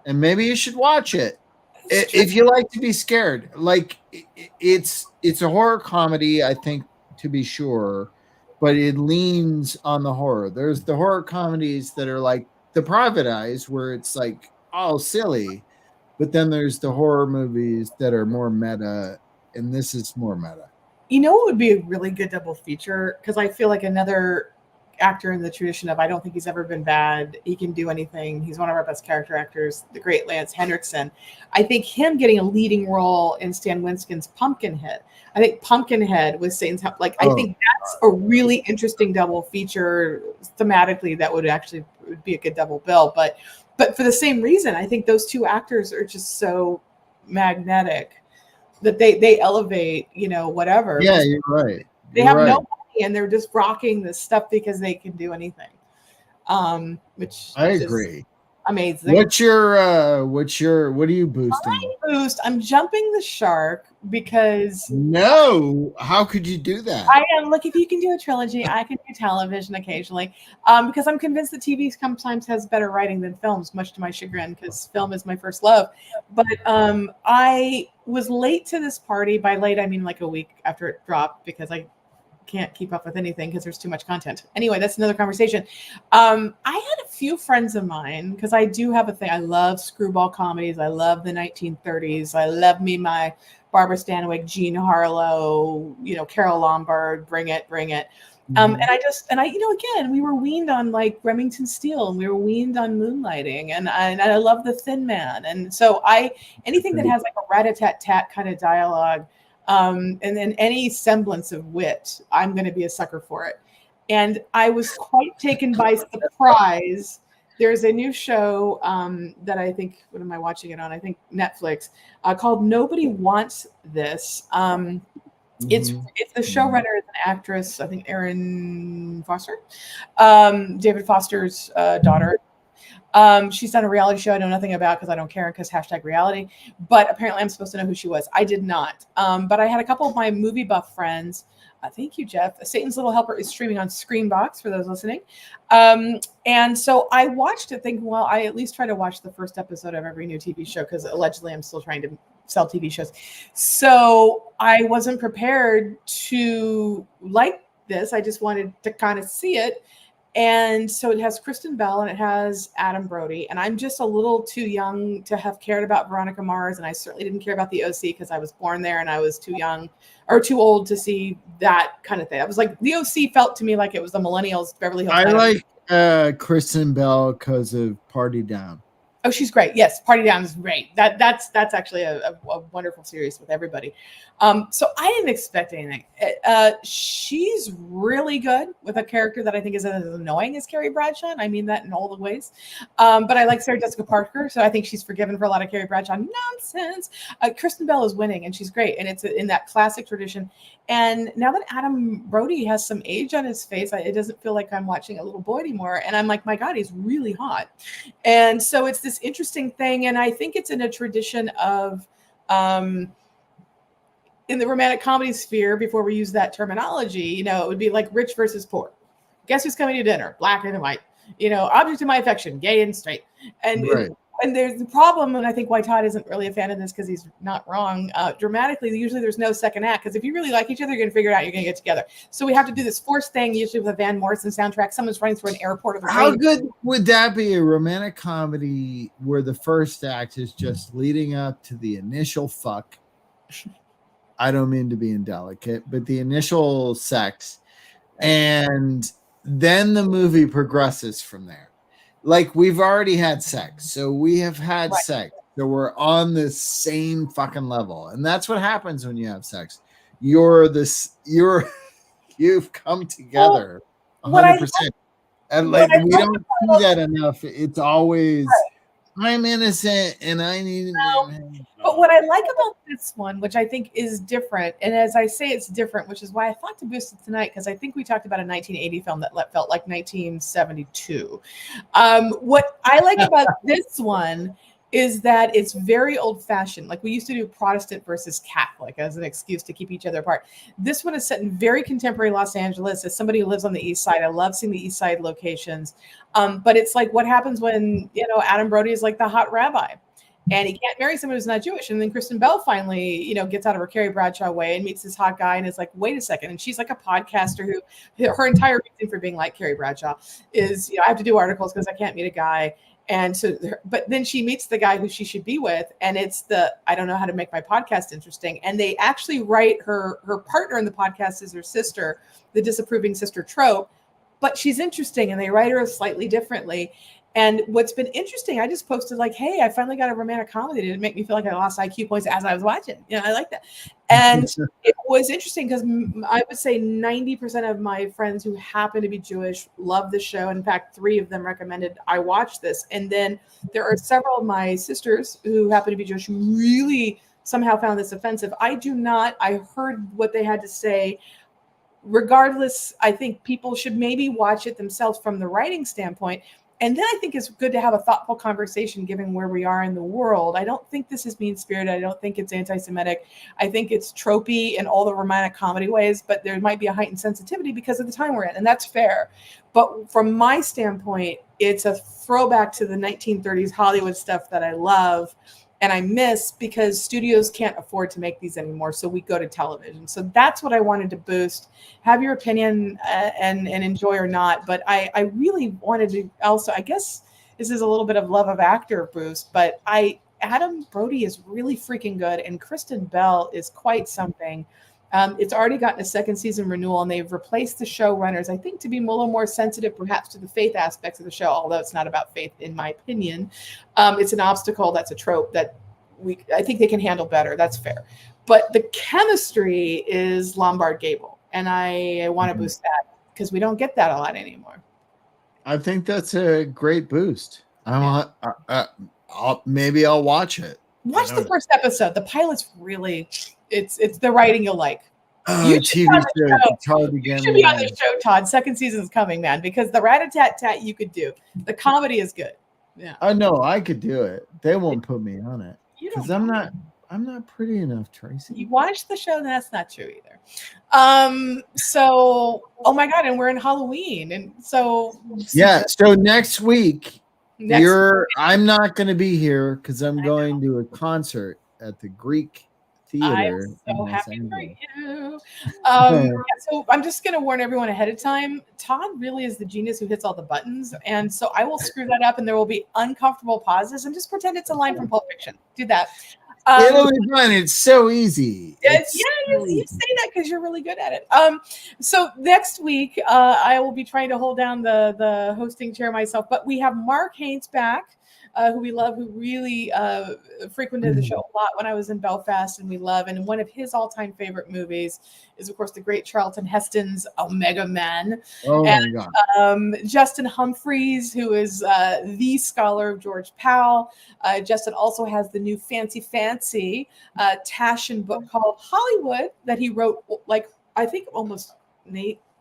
and maybe you should watch it if you like to be scared. Like it's a horror comedy, I think, to be sure, but it leans on the horror. There's the horror comedies that are like The Private Eyes, where it's like all silly, but then there's the horror movies that are more meta, and this is more meta. You know what would be a really good double feature? Because I feel like another actor in the tradition of I don't think he's ever been bad. He can do anything. He's one of our best character actors, the great Lance Henriksen. I think him getting a leading role in Stan Winston's Pumpkinhead. I think Pumpkinhead with Satan's Help. Like I think that's a really interesting double feature thematically that would be a good double bill. But for the same reason, I think those two actors are just so magnetic that they elevate, you know, whatever. Yeah, you're right. They have no money and they're just rocking this stuff because they can do anything. Which I agree. Amazing. What are you boosting? I'm jumping the shark because no, how could you do that? I am. Look, if you can do a trilogy, I can do television occasionally. Because I'm convinced that TV sometimes has better writing than films, much to my chagrin, because film is my first love. But I was late to this party. By late, I mean like a week after it dropped, because I can't keep up with anything because there's too much content. Anyway, that's another conversation. I had a few friends of mine, because I do have a thing. I love screwball comedies. I love the 1930s. I love my Barbara Stanwyck, Jean Harlow, you know, Carol Lombard, bring it. And I, you know, again, we were weaned on like Remington Steele, and we were weaned on Moonlighting, and I love The Thin Man. And so anything that has like a rat-a-tat-tat kind of dialogue, and then any semblance of wit, I'm going to be a sucker for it. And I was quite taken by surprise. There's a new show that I think, what am I watching it on? I think Netflix, called Nobody Wants This. It's the showrunner is an actress, I think Erin Foster, David Foster's daughter. She's done a reality show I know nothing about because I don't care, because #reality. But apparently I'm supposed to know who she was. I did not. But I had a couple of my movie buff friends. Thank you, Jeff. Satan's Little Helper is streaming on Screenbox for those listening. And so I watched it thinking, well, I at least try to watch the first episode of every new TV show, because allegedly I'm still trying to sell TV shows. So I wasn't prepared to like this. I just wanted to kind of see it. And so it has Kristen Bell and it has Adam Brody. And I'm just a little too young to have cared about Veronica Mars. And I certainly didn't care about the OC because I was born there and I was too young or too old to see that kind of thing. I was like, the OC felt to me like it was the millennials, Beverly Hills. I like Kristen Bell because of Party Down. Oh, she's great. Yes, Party Down is great. That's actually a wonderful series with everybody. So I didn't expect anything. She's really good with a character that I think is as annoying as Carrie Bradshaw. And I mean that in all the ways. But I like Sarah Jessica Parker, so I think she's forgiven for a lot of Carrie Bradshaw nonsense. Kristen Bell is winning, and she's great, and it's in that classic tradition. And now that Adam Brody has some age on his face, it doesn't feel like I'm watching a little boy anymore. And I'm like, my God, he's really hot. And so it's this interesting thing. And I think it's in a tradition of, in the romantic comedy sphere, before we use that terminology, you know, it would be like rich versus poor. Guess who's coming to dinner? Black and white. You know, object of my affection, gay and straight. And and there's the problem, and I think why Todd isn't really a fan of this because he's not wrong. Dramatically, usually there's no second act because if you really like each other, you're going to figure it out. You're going to get together. So we have to do this forced thing, usually with a Van Morrison soundtrack. Someone's running through an airport. Of How good would that be? A romantic comedy where the first act is just leading up to the initial fuck. I don't mean to be indelicate, but the initial sex, and then the movie progresses from there. Like we've already had sex, so we have had sex, so we're on the same fucking level, and that's what happens when you have sex. You've come together 100%, and like we don't see that enough. It's always I'm innocent and I need. But what I like about this one, which I think is different, and as I say, it's different, which is why I thought to boost it tonight, because I think we talked about a 1980 film that felt like 1972. What I like about this one is that it's very old-fashioned. Like we used to do Protestant versus Catholic as an excuse to keep each other apart. This one is set in very contemporary Los Angeles. As somebody who lives on the East Side, I love seeing the East Side locations. But it's like what happens when Adam Brody is like the hot rabbi. And he can't marry someone who's not Jewish. And then Kristen Bell finally, gets out of her Carrie Bradshaw way and meets this hot guy and is like, wait a second. And she's like a podcaster who her entire reason for being like Carrie Bradshaw is, I have to do articles because I can't meet a guy. And so, but then she meets the guy who she should be with. And it's I don't know how to make my podcast interesting. And they actually write her partner in the podcast is her sister, the disapproving sister trope, but she's interesting and they write her slightly differently. And what's been interesting, I just posted like, hey, I finally got a romantic comedy. It didn't make me feel like I lost IQ points as I was watching. I like that. And it was interesting because I would say 90% of my friends who happen to be Jewish love the show. In fact, 3 of them recommended I watch this. And then there are several of my sisters who happen to be Jewish who really somehow found this offensive. I do not. I heard what they had to say. Regardless, I think people should maybe watch it themselves from the writing standpoint. And then I think it's good to have a thoughtful conversation given where we are in the world. I don't think this is mean-spirited. I don't think it's anti-Semitic. I think it's tropey in all the romantic comedy ways, but there might be a heightened sensitivity because of the time we're in, and that's fair. But from my standpoint, it's a throwback to the 1930s Hollywood stuff that I love and I miss because studios can't afford to make these anymore. So we go to television. So that's what I wanted to boost. Have your opinion and enjoy or not. But I really wanted to also, I guess this is a little bit of love of actor boost, but Adam Brody is really freaking good. And Kristen Bell is quite something. It's already gotten a 2nd season renewal and they've replaced the showrunners, I think, to be a little more sensitive perhaps to the faith aspects of the show, although it's not about faith in my opinion. It's an obstacle, that's a trope that I think they can handle better. That's fair. But the chemistry is Lombard Gable. And I want to boost that because we don't get that a lot anymore. I think that's a great boost. Maybe I'll watch it. Watch the first episode. The pilot's really... It's the writing you'll like. You TV show. It's hard to get. You should be on the show, Todd. 2nd season's coming, man, because the rat-a-tat-tat you could do. The comedy is good. Yeah. I know I could do it. They won't put me on it because I'm not pretty enough, Tracy. You watch the show, and that's not true either. So, oh my God, and we're in Halloween, and so yeah. So next week, I'm not going to be here because I'm going to a concert at the Greek Theater. I'm so happy for you. So I'm just going to warn everyone ahead of time. Todd really is the genius who hits all the buttons. And so I will screw that up and there will be uncomfortable pauses and just pretend it's a line from Pulp Fiction. Do that. It'll be fun. It's so easy. You say that because you're really good at it. So next week, I will be trying to hold down the hosting chair myself, but we have Mark Haynes back. Who we love, who really frequented the show a lot when I was in Belfast, and we love. And one of his all-time favorite movies is, of course, the great Charlton Heston's Omega Men. Oh, my God. Justin Humphreys, who is the scholar of George Powell. Justin also has the new fancy Taschen book called Hollywood that he wrote, I think almost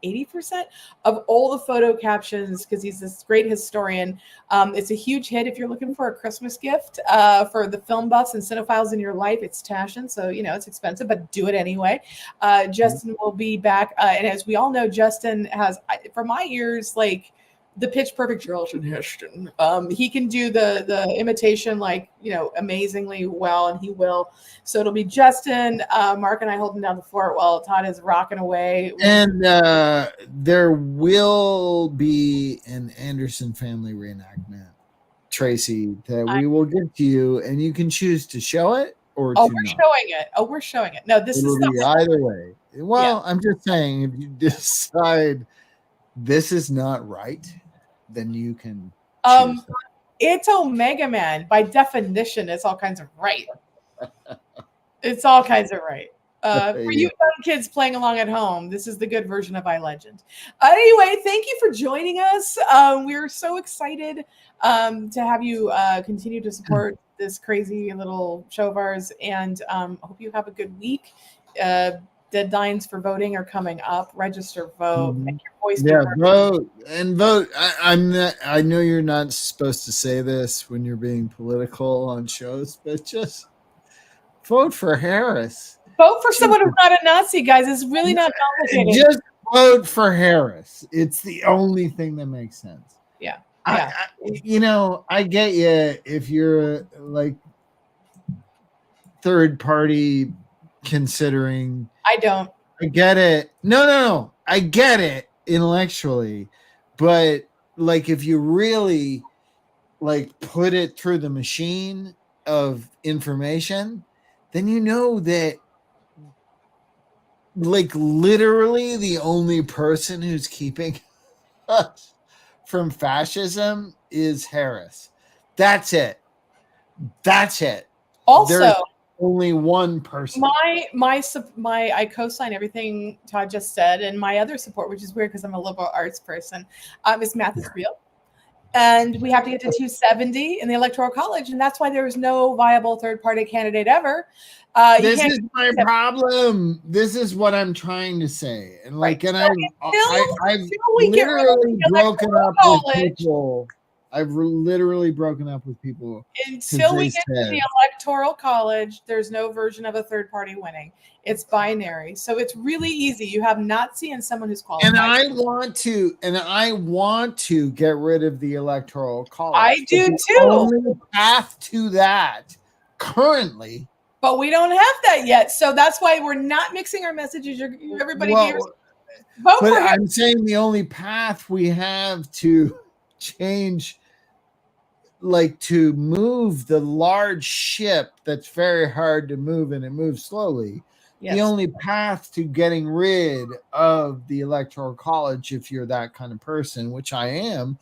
80% of all the photo captions because he's this great historian. It's a huge hit if you're looking for a Christmas gift for the film buffs and cinephiles in your life. It's Taschen, so it's expensive, but do it anyway. Justin will be back, and as we all know, Justin has, for my ears, the pitch perfect Charlton Heston. He can do the imitation like, amazingly well, and he will. So it'll be Justin, Mark, and I holding down the fort while Todd is rocking away. And there will be an Anderson family reenactment, Tracy, that we will give to you, and you can choose to show it or to we're not. showing it. We're showing it. No, this It'll is be either way. Well, I'm just saying, if you decide this is not right, then you can choose that. It's Omega Man. By definition, it's all kinds of right. It's all kinds of right. For you young kids playing along at home, this is the good version of iLegend. Anyway, thank you for joining us. We're so excited to have you continue to support this crazy little show of ours, and hope you have a good week. Deadlines for voting are coming up. Register, vote, make your voice be heard. Vote. I know you're not supposed to say this when you're being political on shows, but just vote for Harris. Vote for someone who's not a Nazi, guys. It's really not complicated. Just vote for Harris. It's the only thing that makes sense. Yeah. I get you if you're like third party considering. I don't. I get it. No. I get it intellectually, but like if you really like put it through the machine of information, then you know that like literally the only person who's keeping us from fascism is Harris. That's it. Also, there's only one person. I co-sign everything Todd just said, and my other support, which is weird because I'm a liberal arts person, is math is real. And we have to get to 270 in the Electoral College, and that's why there is no viable third-party candidate ever. This is my problem. This is what I'm trying to say, and like, and I've literally broken up with people. I've literally broken up with people until we get to the Electoral College. There's no version of a third party winning. It's binary, so it's really easy. You have Nazi and someone who's qualified. And I want to get rid of the Electoral College. I do too. The only path to that currently, but we don't have that yet. So that's why we're not mixing our messages. Everybody hears. Vote for him. I'm saying the only path we have to change, like to move the large ship that's very hard to move and it moves slowly. Yes. The only path to getting rid of the Electoral College, if you're that kind of person, which I am,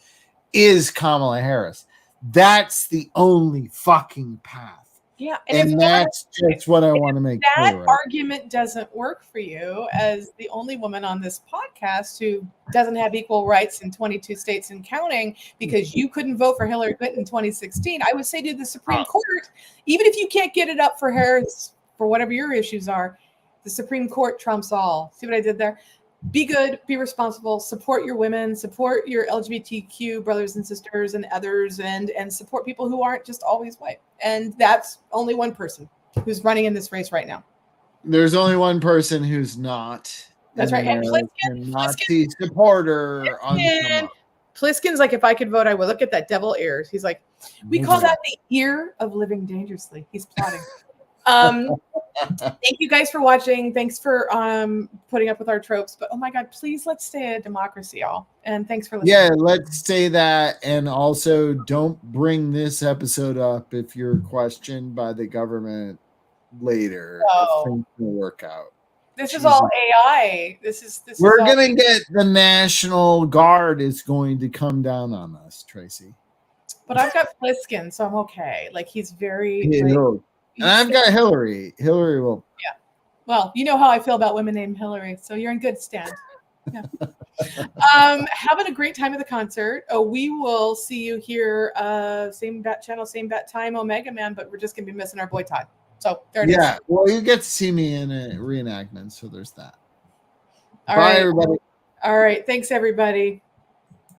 is Kamala Harris. That's the only fucking path. Yeah, and that's just what I want to make clear. That argument doesn't work for you as the only woman on this podcast who doesn't have equal rights in 22 states and counting because you couldn't vote for Hillary Clinton in 2016. I would say to the Supreme Court, even if you can't get it up for Harris for whatever your issues are, the Supreme Court trumps all. See what I did there? Be good, be responsible, support your women, support your LGBTQ brothers and sisters and others, and support people who aren't just always white. And that's only one person who's running in this race right now. There's only one person who's not. That's right. And Nazi supporter on Pliskin's like, if I could vote, I would. Look at that devil ears. He's like, we call that the ear of living dangerously. He's plotting. Thank you guys for watching. Thanks for putting up with our tropes. But oh my God, please let's stay a democracy, y'all. And thanks for listening. Yeah, let's say that. And also don't bring this episode up if you're questioned by the government later. No. Things will work out. This is all AI. We're gonna get the National Guard is going to come down on us, Tracy. But I've got Pliskin, so I'm okay. Like he's very and I've got Hillary. Hillary will. Yeah. Well, you know how I feel about women named Hillary, so you're in good stand. Yeah. Having a great time at the concert. We will see you here. Same bat channel, same bat time, Omega Man. But we're just gonna be missing our boy Todd. So there it is. Yeah. Well, you get to see me in a reenactment, so there's that. Bye, everybody. All right. Thanks, everybody.